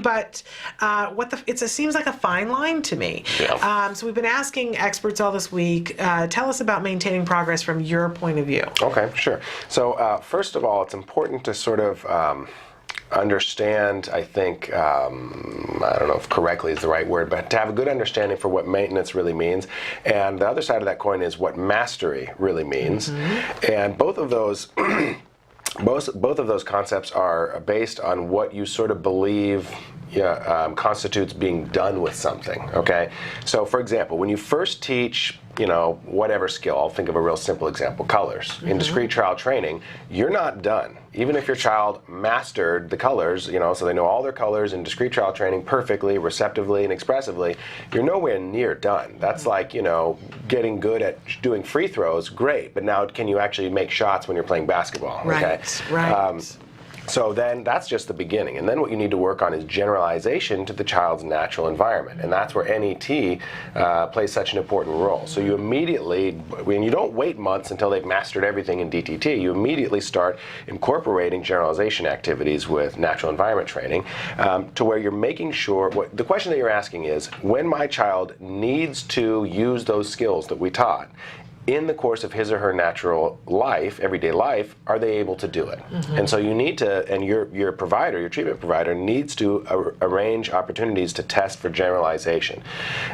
Speaker 2: but it seems like a fine line to me. So we've been asking experts all this week, tell us about maintaining progress from your point of view.
Speaker 1: Okay, sure. So first of all, it's important to sort of understand, I think, I don't know if correctly is the right word, but to have a good understanding for what maintenance really means. And the other side of that coin is what mastery really means. And both of those both of those concepts are based on what you sort of believe constitutes being done with something, okay? So for example, when you first teach, whatever skill, I'll think of a real simple example, colors. In discrete trial training, you're not done. Even if your child mastered the colors, so they know all their colors in discrete trial training perfectly, receptively, and expressively, you're nowhere near done. That's like, getting good at doing free throws, great, but now can you actually make shots when you're playing basketball? Okay?
Speaker 2: Right.
Speaker 1: So then that's just the beginning. And then what you need to work on is generalization to the child's natural environment. And that's where NET plays such an important role. So you immediately, when you don't wait months until they've mastered everything in DTT, you immediately start incorporating generalization activities with natural environment training to where you're making sure, the question that you're asking is, when my child needs to use those skills that we taught, in the course of his or her natural life, everyday life, are they able to do it? And so you need to, and your provider, your treatment provider, needs to arrange opportunities to test for generalization.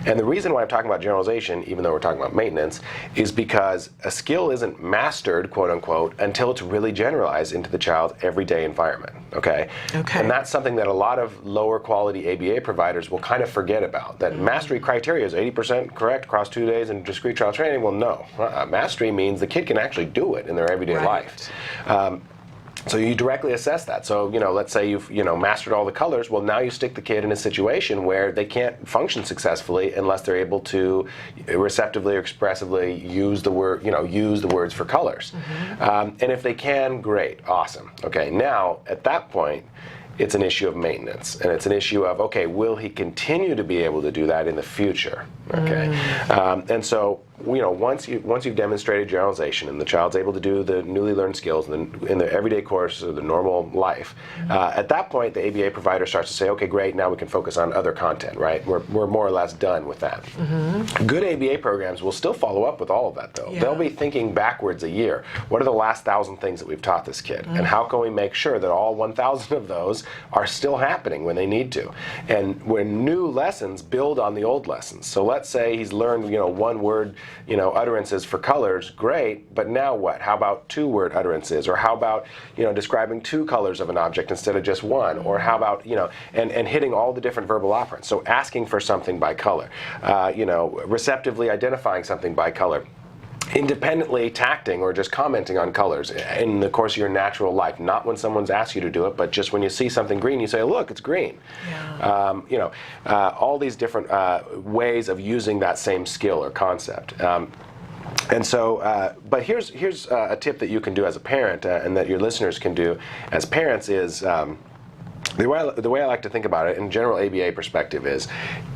Speaker 1: And the reason why I'm talking about generalization, even though we're talking about maintenance, is because a skill isn't mastered, quote unquote, until it's really generalized into the child's everyday environment, okay? And that's something that a lot of lower quality ABA providers will kind of forget about, that mastery criteria is 80% correct across 2 days in discrete trial training. Well, no. Mastery means the kid can actually do it in their everyday life. So you directly assess that. So, let's say you've, mastered all the colors. Well, now you stick the kid in a situation where they can't function successfully unless they're able to receptively or expressively use the word, use the words for colors. And if they can, great, awesome. Okay, now at that point, it's an issue of maintenance, and it's an issue of, okay, will he continue to be able to do that in the future? Okay, and so once you've demonstrated generalization and the child's able to do the newly learned skills in the everyday course of the normal life, at that point the ABA provider starts to say, okay, great, now we can focus on other content, right? We're more or less done with that. Good ABA programs will still follow up with all of that, though. They'll be thinking backwards a year. What are the last 1,000 things that we've taught this kid, and how can we make sure that all 1,000 of those are still happening when they need to? And when new lessons build on the old lessons. So let's say he's learned, one word, utterances for colors, great, but now what? How about 2-word utterances? Or how about, describing 2 colors of an object instead of just 1? Or how about, and hitting all the different verbal operands. So asking for something by color, receptively identifying something by color. Independently tacting or just commenting on colors in the course of your natural life, not when someone's asked you to do it, but just when you see something green, you say, look, it's green. All these different ways of using that same skill or concept. And so, but here's a tip that you can do as a parent and that your listeners can do as parents is, The way I like to think about it in general ABA perspective is,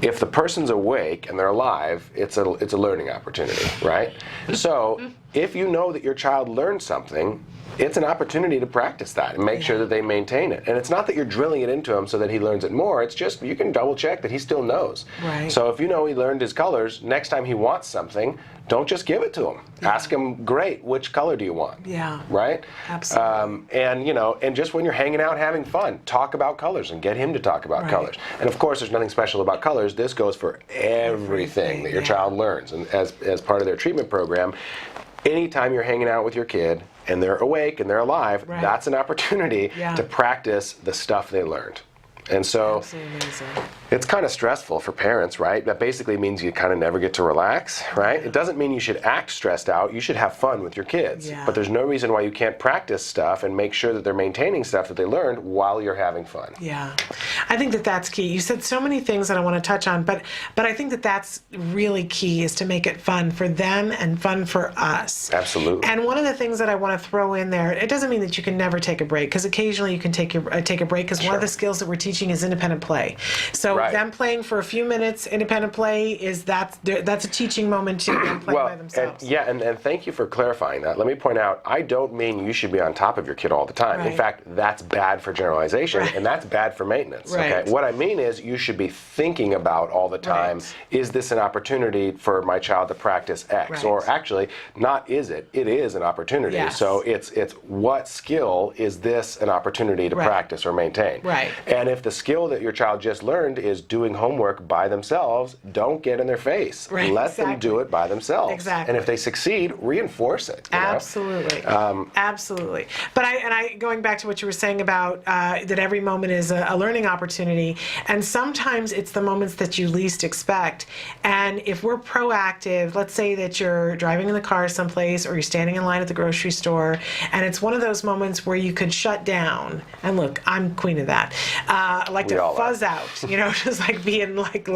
Speaker 1: if the person's awake and they're alive, it's a learning opportunity, right? So if you know that your child learned something, it's an opportunity to practice that and make sure that they maintain it. And it's not that you're drilling it into him so that he learns it more, it's just you can double check that he still knows.
Speaker 2: Right.
Speaker 1: So if you know he learned his colors, next time he wants something, don't just give it to him. Ask him, great, which color do you want?
Speaker 2: Yeah.
Speaker 1: Right?
Speaker 2: Absolutely.
Speaker 1: And just when you're hanging out having fun, talk about colors and get him to talk about colors. And of course, there's nothing special about colors. This goes for everything that your child learns. And as part of their treatment program, anytime you're hanging out with your kid and they're awake and they're alive, that's an opportunity to practice the stuff they learned. And so it's kind of stressful for parents, right? That basically means you kind of never get to relax, right? It doesn't mean you should act stressed out. You should have fun with your kids. But there's no reason why you can't practice stuff and make sure that they're maintaining stuff that they learned while you're having fun.
Speaker 2: Yeah. I think that that's key. You said so many things that I want to touch on, but I think that that's really key, is to make it fun for them and fun for us.
Speaker 1: Absolutely.
Speaker 2: And one of the things that I want to throw in there, it doesn't mean that you can never take a break, because occasionally you can take a break, because one of the skills that we're teaching is independent play. So them playing for a few minutes, independent play, that's a teaching moment too. Them playing by themselves.
Speaker 1: And thank you for clarifying that. Let me point out, I don't mean you should be on top of your kid all the time. In fact, that's bad for generalization, and that's bad for maintenance. Okay? What I mean is, you should be thinking about all the time, is this an opportunity for my child to practice X? Or actually, not is it, it is an opportunity. So it's what skill is this an opportunity to practice or maintain? And if the skill that your child just learned is doing homework by themselves, don't get in their face. Let them do it by themselves. And if they succeed, reinforce it.
Speaker 2: Absolutely. Absolutely. But going back to what you were saying about that every moment is a learning opportunity, and sometimes it's the moments that you least expect. And if we're proactive, let's say that you're driving in the car someplace, or you're standing in line at the grocery store, and it's one of those moments where you could shut down. And look, I'm queen of that. I like to fuzz out, just like being like,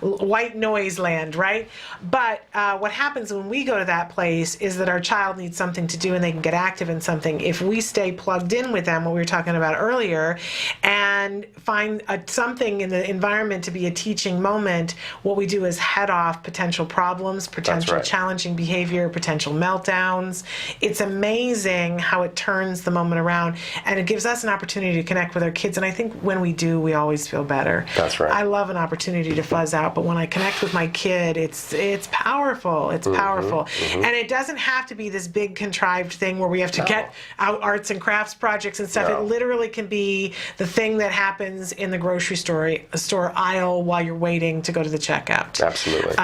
Speaker 2: white noise land, right? But what happens when we go to that place is that our child needs something to do, and they can get active in something. If we stay plugged in with them, what we were talking about earlier, and find something in the environment to be a teaching moment, what we do is head off potential problems, potential challenging behavior, potential meltdowns. It's amazing how it turns the moment around, and it gives us an opportunity to connect with our kids. And I think when we do, we always feel better.
Speaker 1: That's right.
Speaker 2: I love an opportunity to fuzz out, but when I connect with my kid, it's powerful. It's powerful. And it doesn't have to be this big contrived thing where we have to get out arts and crafts projects and stuff. It literally can be the thing that happens in the grocery store aisle while you're waiting to go to the checkout.
Speaker 1: Absolutely.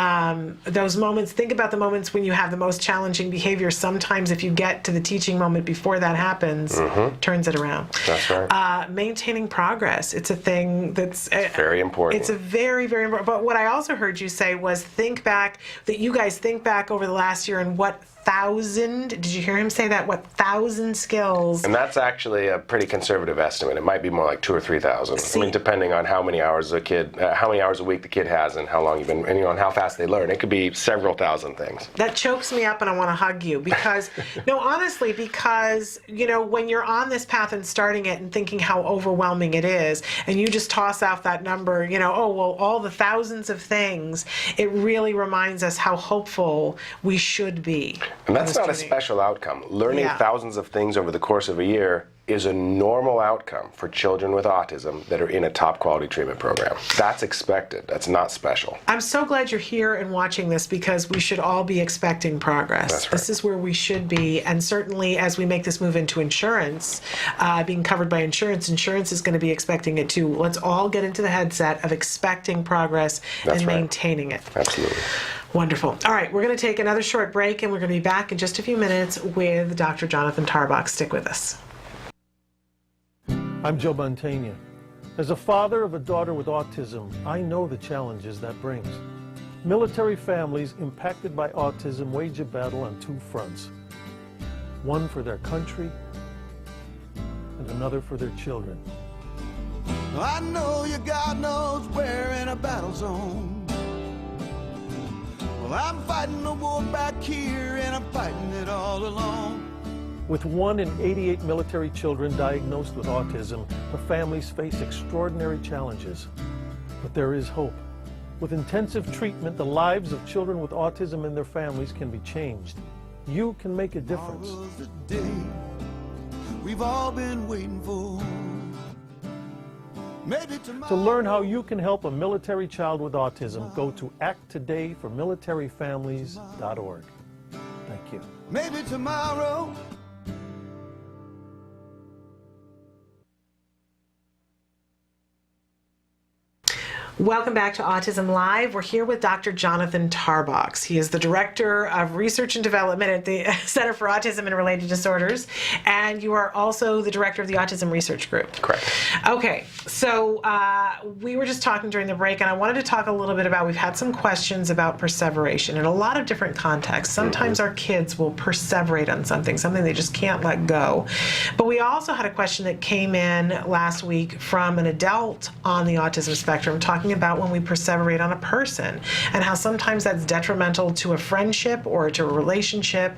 Speaker 2: Those moments, think about the moments when you have the most challenging behavior. Sometimes if you get to the teaching moment before that happens, turns it around.
Speaker 1: That's right.
Speaker 2: Maintaining progress. It's a thing that's
Speaker 1: very important.
Speaker 2: It's a very, very important. But what I also heard you say was that you guys think back over the last year and what 1,000, did you hear him say that? What 1,000 skills?
Speaker 1: And that's actually a pretty conservative estimate. It might be more like 2,000 or 3,000. I mean, depending on how many hours a week the kid has, and how long you've been, and how fast they learn. It could be several thousand things.
Speaker 2: That chokes me up, and I want to hug you because, no, honestly, because when you're on this path and starting it and thinking how overwhelming it is, and you just toss out that number, all the thousands of things, it really reminds us how hopeful we should be.
Speaker 1: And that's not a special outcome. Learning thousands of things over the course of a year is a normal outcome for children with autism that are in a top quality treatment program. That's expected. That's not special.
Speaker 2: I'm so glad you're here and watching this, because we should all be expecting progress.
Speaker 1: That's right.
Speaker 2: This is where we should be, and certainly as we make this move into insurance, being covered by insurance is going to be expecting it too. Let's all get into the headset of expecting progress and maintaining it.
Speaker 1: Absolutely.
Speaker 2: Wonderful. All right, we're going to take another short break, and we're going to be back in just a few minutes with Dr. Jonathan Tarbox. Stick with us.
Speaker 3: I'm Joe Montaigne. As a father of a daughter with autism, I know the challenges that brings. Military families impacted by autism wage a battle on two fronts. One for their country, and another for their children.
Speaker 4: I know your God knows we're in a battle zone. Well, I'm fighting the war back here, and I'm fighting it all alone.
Speaker 3: With 1 in 88 military children diagnosed with autism, the families face extraordinary challenges. But there is hope. With intensive treatment, the lives of children with autism and their families can be changed. You can make a difference.
Speaker 4: We've all been waiting for.
Speaker 3: To learn how you can help a military child with autism, go to acttodayformilitaryfamilies.org. Thank you.
Speaker 4: Maybe tomorrow.
Speaker 2: Welcome back to Autism Live. We're here with Dr. Jonathan Tarbox. He is the Director of Research and Development at the Center for Autism and Related Disorders, and you are also the Director of the Autism Research Group.
Speaker 1: Correct.
Speaker 2: Okay, so we were just talking during the break, and I wanted to talk a little bit about, we've had some questions about perseveration in a lot of different contexts. Sometimes our kids will perseverate on something they just can't let go. But we also had a question that came in last week from an adult on the autism spectrum talking about when we perseverate on a person and how sometimes that's detrimental to a friendship or to a relationship,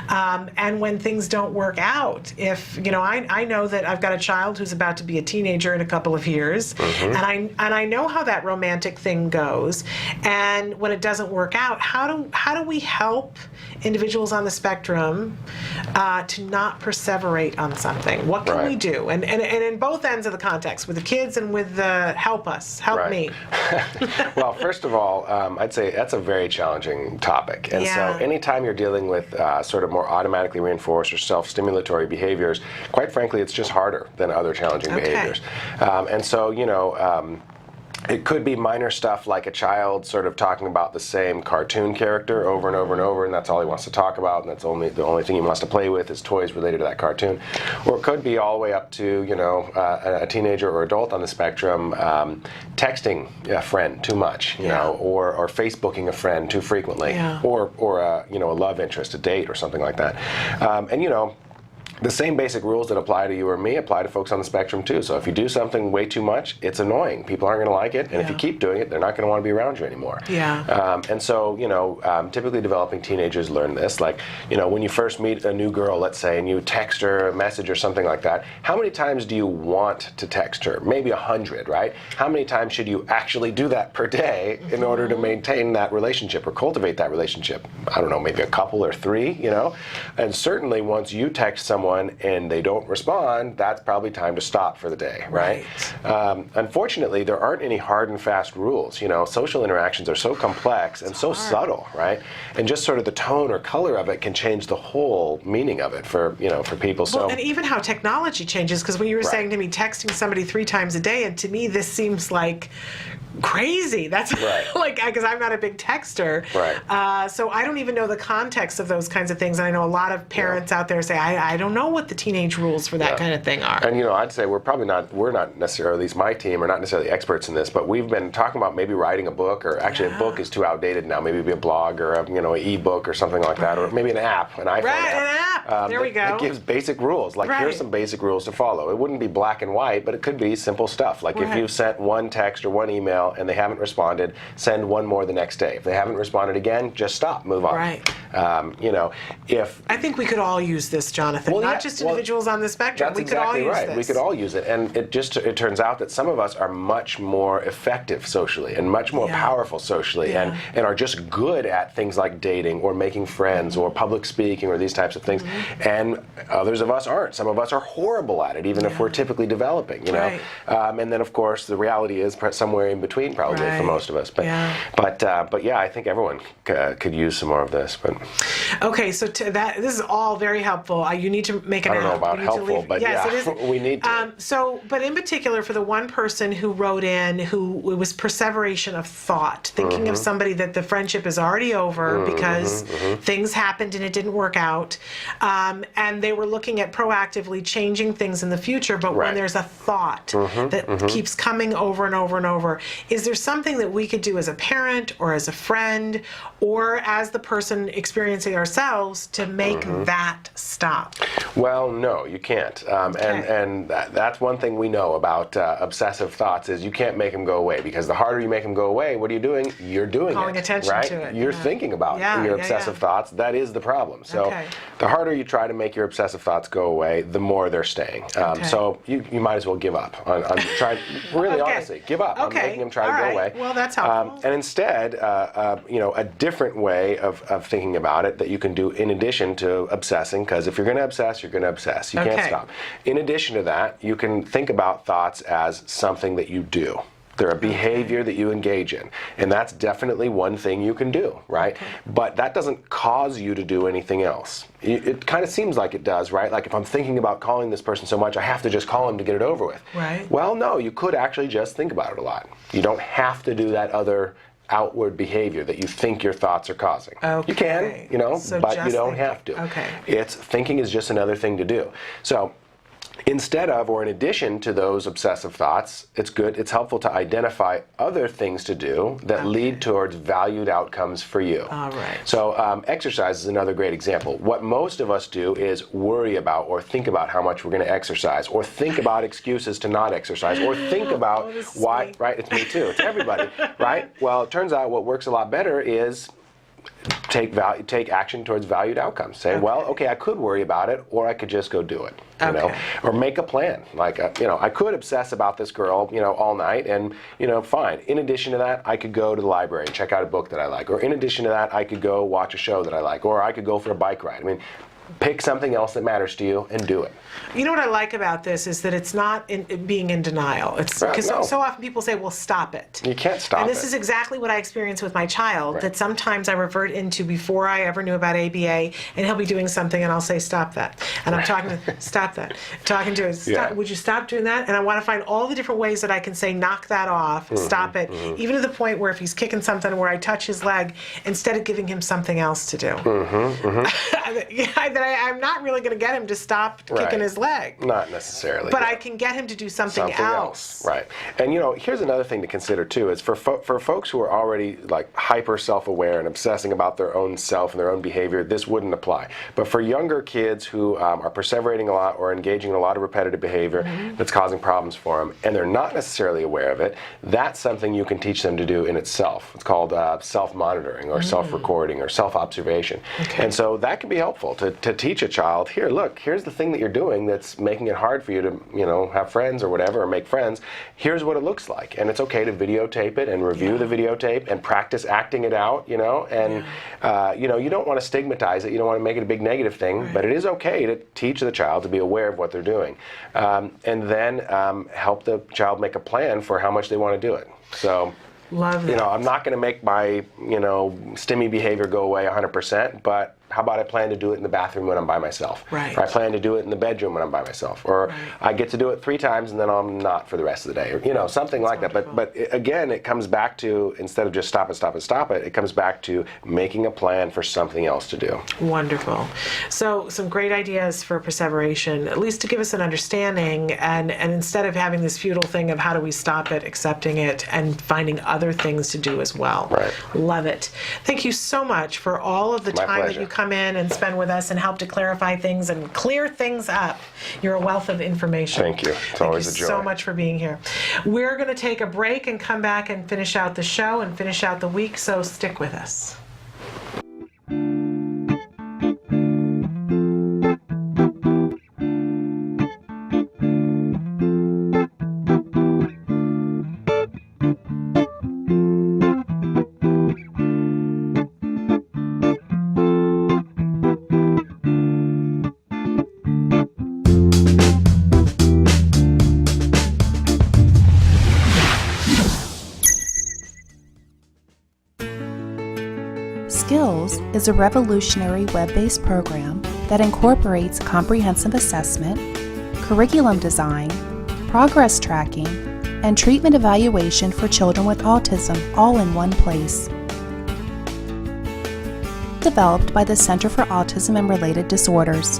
Speaker 2: and when things don't work out. If, you know, I know that I've got a child who's about to be a teenager in a couple of years, and I know how that romantic thing goes, and when it doesn't work out, how do we help individuals on the spectrum to not perseverate on something? What can we do? And in both ends of the context, with the kids and with the help me.
Speaker 1: Well, first of all, I'd say that's a very challenging topic. And so anytime you're dealing with sort of more automatically reinforced or self-stimulatory behaviors, quite frankly, it's just harder than other challenging behaviors. And so, you know, it could be minor stuff like a child sort of talking about the same cartoon character over and over and over, and that's all he wants to talk about, and that's the only thing he wants to play with is toys related to that cartoon. Or it could be all the way up to, you know, a teenager or adult on the spectrum texting a friend too much, you know, or Facebooking a friend too frequently, or you know, a love interest, a date, or something like that. And you know, the same basic rules that apply to you or me apply to folks on the spectrum too. So if you do something way too much, it's annoying. People aren't going to like it, and if you keep doing it, they're not going to want to be around you anymore. And so, you know, typically developing teenagers learn this. Like, you know, when you first meet a new girl, let's say, and you text her a message or something like that, how many times do you want to text her? Maybe 100, right? How many times should you actually do that per day in order to maintain that relationship or cultivate that relationship? I don't know, maybe a couple or 3, you know? And certainly once you text someone and they don't respond, that's probably time to stop for the day, right? Unfortunately, there aren't any hard and fast rules. You know, social interactions are so complex and so subtle, right? And just sort of the tone or color of it can change the whole meaning of it for, you know, for people.
Speaker 2: Well, and even how technology changes, because when you were saying to me, texting somebody 3 times a day, and to me this seems like crazy. That's like, because I'm not a big texter. So I don't even know the context of those kinds of things. And I know a lot of parents out there say, I don't know what the teenage rules for that kind of thing are.
Speaker 1: And you know, I'd say we're not necessarily, at least my team, are not necessarily experts in this, but we've been talking about maybe writing a book, or actually a book is too outdated now, maybe be a blog or a, you know, an e-book or something like that, or maybe an app, an iPhone app.
Speaker 2: There we go.
Speaker 1: That gives basic rules, like here's some basic rules to follow. It wouldn't be black and white, but it could be simple stuff. Like if you've sent one text or one email and they haven't responded, send one more the next day. If they haven't responded again, just stop, move on. You know, if
Speaker 2: I think we could all use this, Jonathan. Not just individuals on the spectrum.
Speaker 1: That's
Speaker 2: we could all use this.
Speaker 1: We could all use it, and it turns out that some of us are much more effective socially and much more powerful socially, and are just good at things like dating or making friends or public speaking or these types of things. And others of us aren't. Some of us are horrible at it, even if we're typically developing. You know, and then of course the reality is somewhere in between, probably for most of us. But yeah, I think everyone could use some more of this. But
Speaker 2: okay, so this is all very helpful. You need to make an app.
Speaker 1: I don't know about helpful, but yes, we need to.
Speaker 2: But in particular, for the one person who wrote in, it was perseveration of thought, thinking of somebody that the friendship is already over because things happened and it didn't work out, and they were looking at proactively changing things in the future. But when there's a thought that keeps coming over and over and over, is there something that we could do as a parent or as a friend or as the person experiencing ourselves to make that stop?
Speaker 1: Well, no, you can't. And that's one thing we know about obsessive thoughts is you can't make them go away, because the harder you make them go away, what are you doing? You're doing
Speaker 2: Calling attention
Speaker 1: right?
Speaker 2: to it.
Speaker 1: You're thinking about your obsessive thoughts. That is the problem. So the harder you try to make your obsessive thoughts go away, the more they're staying. So you might as well give up on trying. Really, honestly, give up on making them try to go away.
Speaker 2: Well, that's helpful.
Speaker 1: And instead, a different way of thinking about it that you can do in addition to obsessing, because if you're going to obsess, you're going to obsess. You can't stop. In addition to that, you can think about thoughts as something that you do. They're a behavior that you engage in, and that's definitely one thing you can do, right? But that doesn't cause you to do anything else. It kind of seems like it does, right? Like if I'm thinking about calling this person so much, I have to just call him to get it over with.
Speaker 2: Right.
Speaker 1: Well, no, you could actually just think about it a lot. You don't have to do that other outward behavior that you think your thoughts are causing. You can, but you don't have to. Thinking is just another thing to do. So instead of, or in addition to those obsessive thoughts, it's helpful to identify other things to do that lead towards valued outcomes for you.
Speaker 2: All right.
Speaker 1: So exercise is another great example. What most of us do is worry about or think about how much we're going to exercise, or think about excuses to not exercise, or think about why, right? It's me too. It's everybody, right? Well, it turns out what works a lot better is take action towards valued outcomes. Say, well, okay, I could worry about it, or I could just go do it. You know, or make a plan. Like, I could obsess about this girl, all night, and fine. In addition to that, I could go to the library and check out a book that I like, or in addition to that, I could go watch a show that I like, or I could go for a bike ride. I mean, pick something else that matters to you and do it.
Speaker 2: You know what I like about this is that it's not being in denial. It's because so often people say, well, stop it.
Speaker 1: You can't stop it.
Speaker 2: And this is exactly what I experience with my child, that sometimes I revert into before I ever knew about ABA, and he'll be doing something and I'll say, stop that. And I'm talking to stop that. Talking to him, would you stop doing that? And I want to find all the different ways that I can say, knock that off, stop it, even to the point where if he's kicking something where I touch his leg, instead of giving him something else to do. I'm not really going to get him to stop kicking his leg.
Speaker 1: Not necessarily.
Speaker 2: But I can get him to do something else.
Speaker 1: Right. And here's another thing to consider too, is for folks who are already like hyper self-aware and obsessing about their own self and their own behavior, this wouldn't apply. But for younger kids who are perseverating a lot or engaging in a lot of repetitive behavior that's causing problems for them, and they're not necessarily aware of it, that's something you can teach them to do in itself. It's called self-monitoring or self-recording or self-observation. And so that can be helpful to teach a child, here, look, here's the thing that you're doing that's making it hard for you to, have friends or whatever, or make friends. Here's what it looks like. And it's okay to videotape it and review the videotape and practice acting it out, and, you don't want to stigmatize it. You don't want to make it a big negative thing, but it is okay to teach the child to be aware of what they're doing. And then help the child make a plan for how much they want to do it. So,
Speaker 2: love that.
Speaker 1: I'm not going to make my, stimmy behavior go away 100%, but how about I plan to do it in the bathroom when I'm by myself?
Speaker 2: Right.
Speaker 1: Or I plan to do it in the bedroom when I'm by myself. Or I get to do it 3 times and then I'm not for the rest of the day. Or, something like that. But again, it comes back to, instead of just stop it, it comes back to making a plan for something else to do.
Speaker 2: Wonderful. So some great ideas for perseveration, at least to give us an understanding, and instead of having this futile thing of how do we stop it, accepting it, and finding other things to do as well.
Speaker 1: Right.
Speaker 2: Love it. Thank you so much for all of the time that you come in and spend with us and help to clarify things and clear things up. You're a wealth of information.
Speaker 1: Thank you. It's always a joy.
Speaker 2: Thank you so much for being here. We're going to take a break and come back and finish out the show and finish out the week, so stick with us.
Speaker 8: Skills is a revolutionary web-based program that incorporates comprehensive assessment, curriculum design, progress tracking, and treatment evaluation for children with autism all in one place. Developed by the Center for Autism and Related Disorders.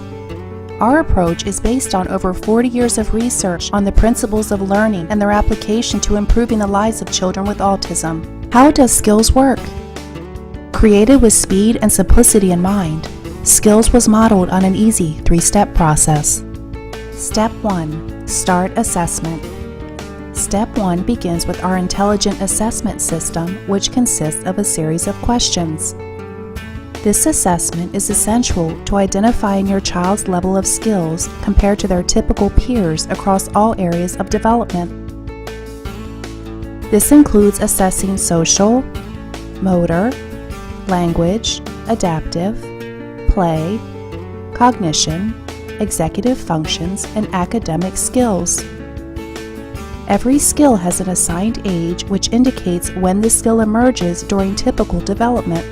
Speaker 8: Our approach is based on over 40 years of research on the principles of learning and their application to improving the lives of children with autism. How does Skills work? Created with speed and simplicity in mind, Skills was modeled on an easy 3-step process. Step 1. Start assessment. Step 1 begins with our intelligent assessment system, which consists of a series of questions. This assessment is essential to identifying your child's level of skills compared to their typical peers across all areas of development. This includes assessing social, motor, language, adaptive, play, cognition, executive functions, and academic skills. Every skill has an assigned age which indicates when the skill emerges during typical development.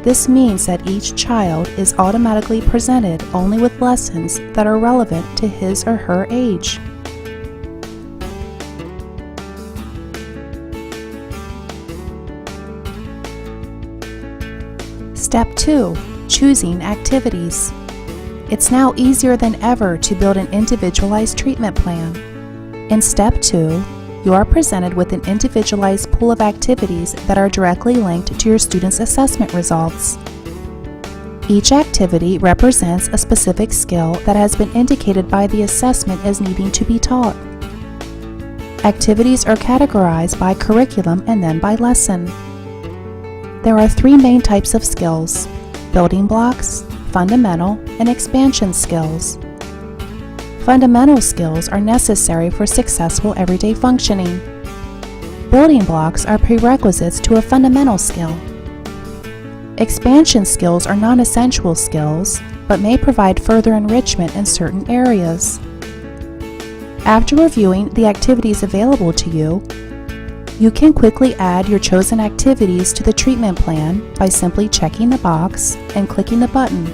Speaker 8: This means that each child is automatically presented only with lessons that are relevant to his or her age. Step 2. Choosing activities. It's now easier than ever to build an individualized treatment plan. In Step 2, you are presented with an individualized pool of activities that are directly linked to your student's assessment results. Each activity represents a specific skill that has been indicated by the assessment as needing to be taught. Activities are categorized by curriculum and then by lesson. There are 3 main types of skills: building blocks, fundamental, and expansion skills. Fundamental skills are necessary for successful everyday functioning. Building blocks are prerequisites to a fundamental skill. Expansion skills are non-essential skills, but may provide further enrichment in certain areas. After reviewing the activities available to you, you can quickly add your chosen activities to the treatment plan by simply checking the box and clicking the button.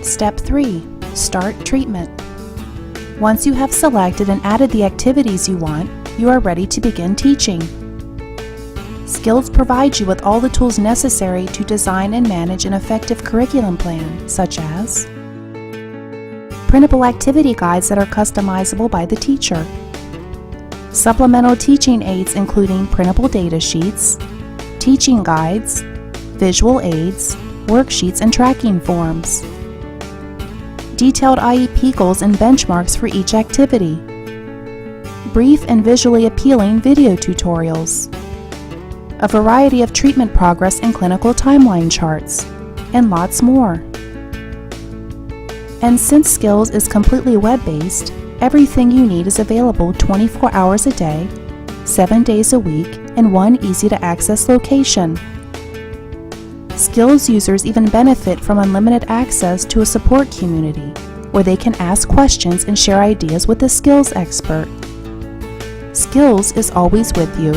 Speaker 8: Step 3. Start treatment. Once you have selected and added the activities you want, you are ready to begin teaching. Skills provide you with all the tools necessary to design and manage an effective curriculum plan, such as printable activity guides that are customizable by the teacher, supplemental teaching aids including printable data sheets, teaching guides, visual aids, worksheets, and tracking forms, detailed IEP goals and benchmarks for each activity, brief and visually appealing video tutorials, a variety of treatment progress and clinical timeline charts, and lots more. And since Skills is completely web-based, everything you need is available 24 hours a day, 7 days a week, in one easy-to-access location. Skills users even benefit from unlimited access to a support community, where they can ask questions and share ideas with a skills expert. Skills is always with you.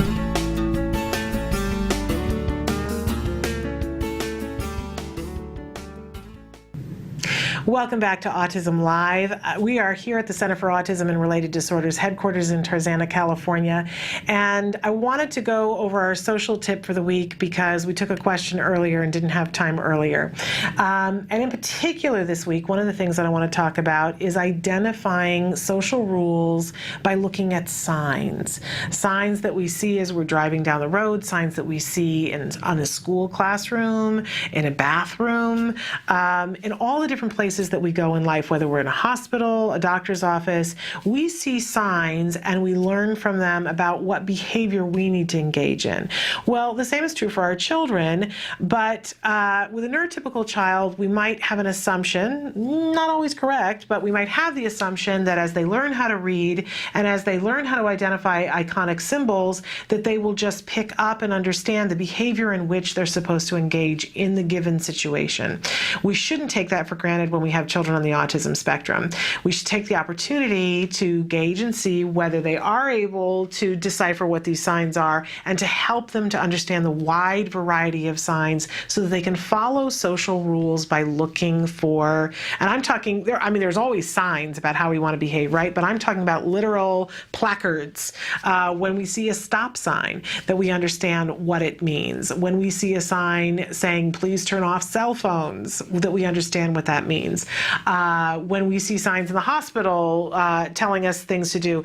Speaker 2: Welcome back to Autism Live. We are here at the Center for Autism and Related Disorders headquarters in Tarzana, California. And I wanted to go over our social tip for the week because we took a question earlier and didn't have time earlier. And in particular this week, one of the things that I want to talk about is identifying social rules by looking at signs. Signs that we see as we're driving down the road, signs that we see on a school classroom, in a bathroom, in all the different places that we go in life, whether we're in a hospital, a doctor's office. We see signs and we learn from them about what behavior we need to engage in. Well, the same is true for our children, but with a neurotypical child, we might have an assumption, not always correct, but we might have the assumption that as they learn how to read and as they learn how to identify iconic symbols, that they will just pick up and understand the behavior in which they're supposed to engage in the given situation. We shouldn't take that for granted when we have children on the autism spectrum. We should take the opportunity to gauge and see whether they are able to decipher what these signs are and to help them to understand the wide variety of signs so that they can follow social rules by looking for, and I'm talking, there's always signs about how we want to behave, right? But I'm talking about literal placards. When we see a stop sign, that we understand what it means. When we see a sign saying, please turn off cell phones, that we understand what that means. When we see signs in the hospital telling us things to do.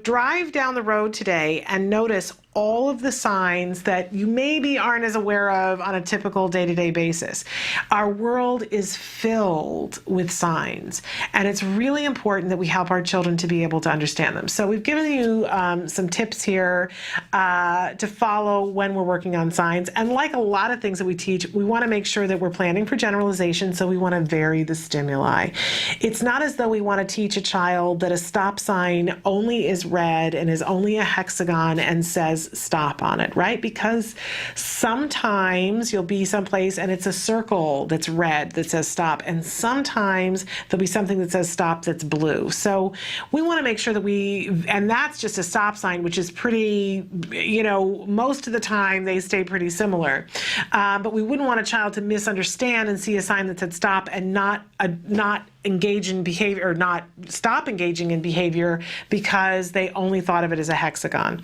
Speaker 2: Drive down the road today and notice all of the signs that you maybe aren't as aware of on a typical day-to-day basis. Our world is filled with signs, and it's really important that we help our children to be able to understand them. So we've given you some tips here to follow when we're working on signs. And like a lot of things that we teach, we want to make sure that we're planning for generalization, so we want to vary the stimuli. It's not as though we want to teach a child that a stop sign only is red and is only a hexagon and says stop on it, right? Because sometimes you'll be someplace and it's a circle that's red that says stop, and sometimes there'll be something that says stop that's blue. So we want to make sure that and that's just a stop sign, which is pretty, most of the time they stay pretty similar. But we wouldn't want a child to misunderstand and see a sign that said stop and not engage in behavior, or not stop engaging in behavior because they only thought of it as a hexagon.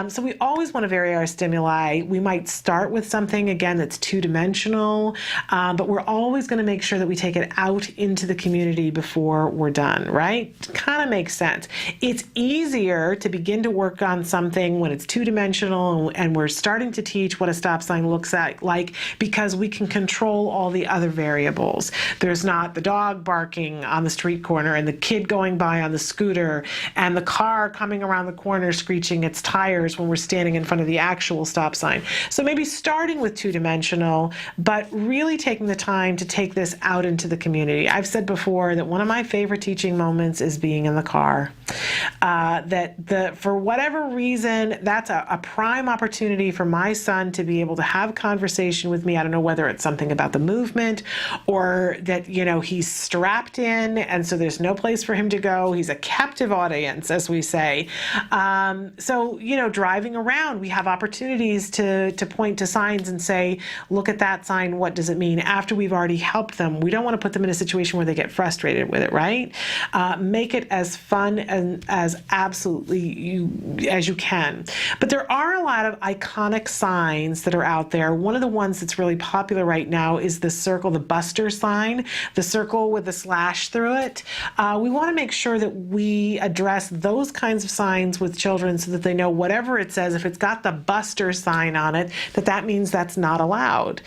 Speaker 2: So we always want to vary our stimuli. We might start with something, again, that's two-dimensional, but we're always going to make sure that we take it out into the community before we're done, right? Kind of makes sense. It's easier to begin to work on something when it's two-dimensional and we're starting to teach what a stop sign looks like, because we can control all the other variables. There's not the dog barking on the street corner and the kid going by on the scooter and the car coming around the corner screeching its tires when we're standing in front of the actual stop sign. So maybe starting with two-dimensional, but really taking the time to take this out into the community. I've said before that one of my favorite teaching moments is being in the car. For whatever reason, that's a prime opportunity for my son to be able to have conversation with me. I don't know whether it's something about the movement or that, he's strapped in and so there's no place for him to go. He's a captive audience, as we say. So, driving around, we have opportunities to point to signs and say, look at that sign, what does it mean? After we've already helped them. We don't want to put them in a situation where they get frustrated with it, right? Make it as fun and as absolutely as you can. But there are a lot of iconic signs that are out there. One of the ones that's really popular right now is the circle, the Buster sign, the circle with the slash through it. We want to make sure that we address those kinds of signs with children so that they know whatever it says, if it's got the Buster sign on it, that means that's not allowed.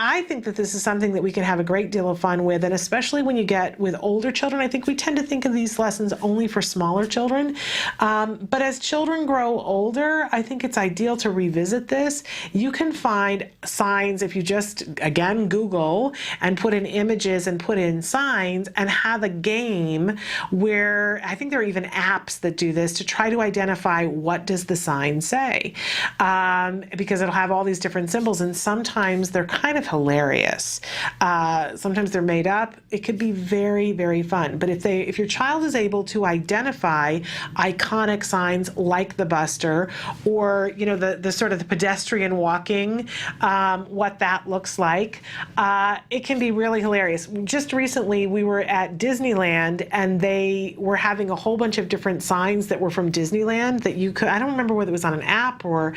Speaker 2: I think that this is something that we can have a great deal of fun with, and especially when you get with older children. I think we tend to think of these lessons only for smaller children. But as children grow older, I think it's ideal to revisit this. You can find signs if you just, again, Google and put in images and put in signs and have a game where, I think there are even apps that do this to try to identify what does the sign say. Because it'll have all these different symbols, and sometimes they're kind of hilarious. Sometimes they're made up. It could be very, very fun. But if your child is able to identify iconic signs like the Buster, or the sort of the pedestrian walking, what that looks like, it can be really hilarious. Just recently we were at Disneyland and they were having a whole bunch of different signs that were from Disneyland that you could, I don't remember whether it was on an app or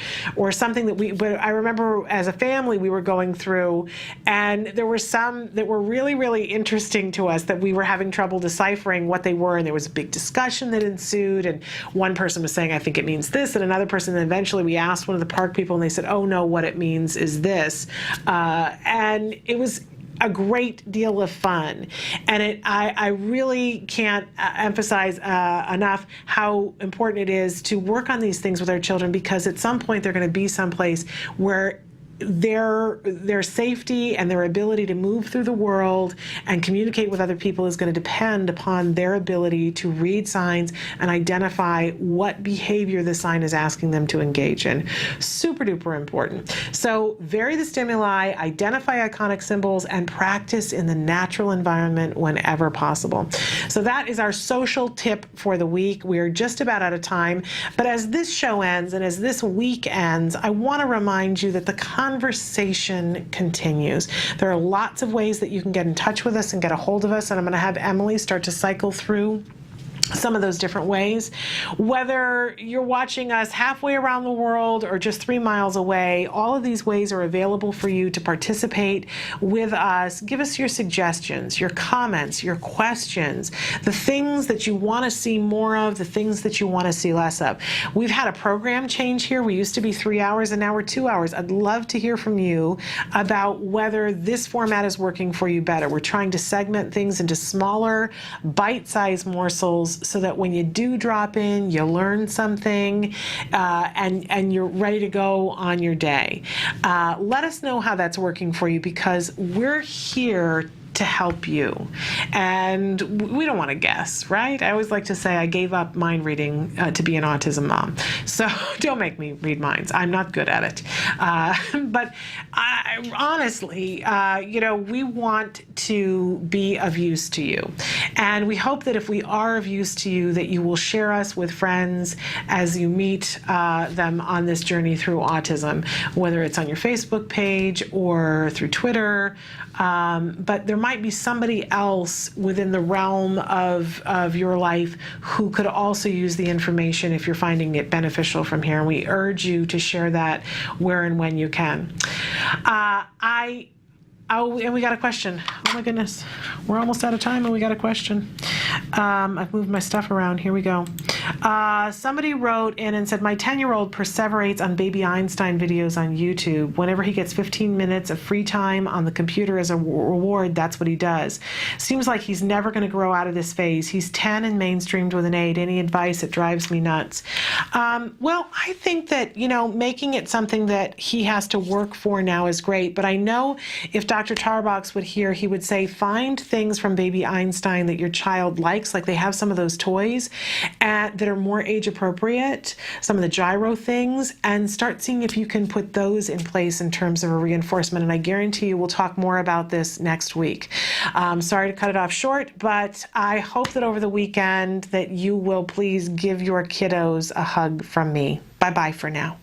Speaker 2: something but I remember as a family we were going through, and there were some that were really, really interesting to us that we were having trouble deciphering what they were, and there was a big discussion that ensued, and one person was saying, I think it means this, and another person, and eventually we asked one of the park people and they said, oh no, what it means is this. And it was a great deal of fun. And I really can't emphasize enough how important it is to work on these things with our children, because at some point they're going to be someplace where their safety and their ability to move through the world and communicate with other people is going to depend upon their ability to read signs and identify what behavior the sign is asking them to engage in. Super duper important. So vary the stimuli, identify iconic symbols, and practice in the natural environment whenever possible. So that is our social tip for the week. We are just about out of time, but as this show ends and as this week ends, I want to remind you that the conversation continues. There are lots of ways that you can get in touch with us and get a hold of us, and I'm going to have Emily start to cycle through some of those different ways. Whether you're watching us halfway around the world or just 3 miles away, all of these ways are available for you to participate with us. Give us your suggestions, your comments, your questions, the things that you want to see more of, the things that you want to see less of. We've had a program change here. We used to be 3 hours and now we're 2 hours. I'd love to hear from you about whether this format is working for you better. We're trying to segment things into smaller, bite-sized morsels so that when you do drop in, you learn something and you're ready to go on your day. Let us know how that's working for you, because we're here to help you. And we don't want to guess, right? I always like to say I gave up mind reading to be an autism mom. So don't make me read minds. I'm not good at it. But honestly, we want to be of use to you. And we hope that if we are of use to you, that you will share us with friends as you meet them on this journey through autism, whether it's on your Facebook page or through Twitter. But there might be somebody else within the realm of your life who could also use the information if you're finding it beneficial from here. And we urge you to share that where and when you can. And we got a question. Oh my goodness. We're almost out of time and we got a question. I've moved my stuff around. Here we go. Somebody wrote in and said, my 10-year-old perseverates on Baby Einstein videos on YouTube. Whenever he gets 15 minutes of free time on the computer as a reward, that's what he does. Seems like he's never going to grow out of this phase. He's 10 and mainstreamed with an 8. Any advice? It drives me nuts. Well, I think that, making it something that he has to work for now is great. But I know if Dr. Tarbox would hear, he would say, find things from Baby Einstein that your child likes, like they have some of those toys that are more age appropriate, some of the gyro things, and start seeing if you can put those in place in terms of a reinforcement. And I guarantee you we'll talk more about this next week. Sorry to cut it off short, but I hope that over the weekend that you will please give your kiddos a hug from me. Bye-bye for now.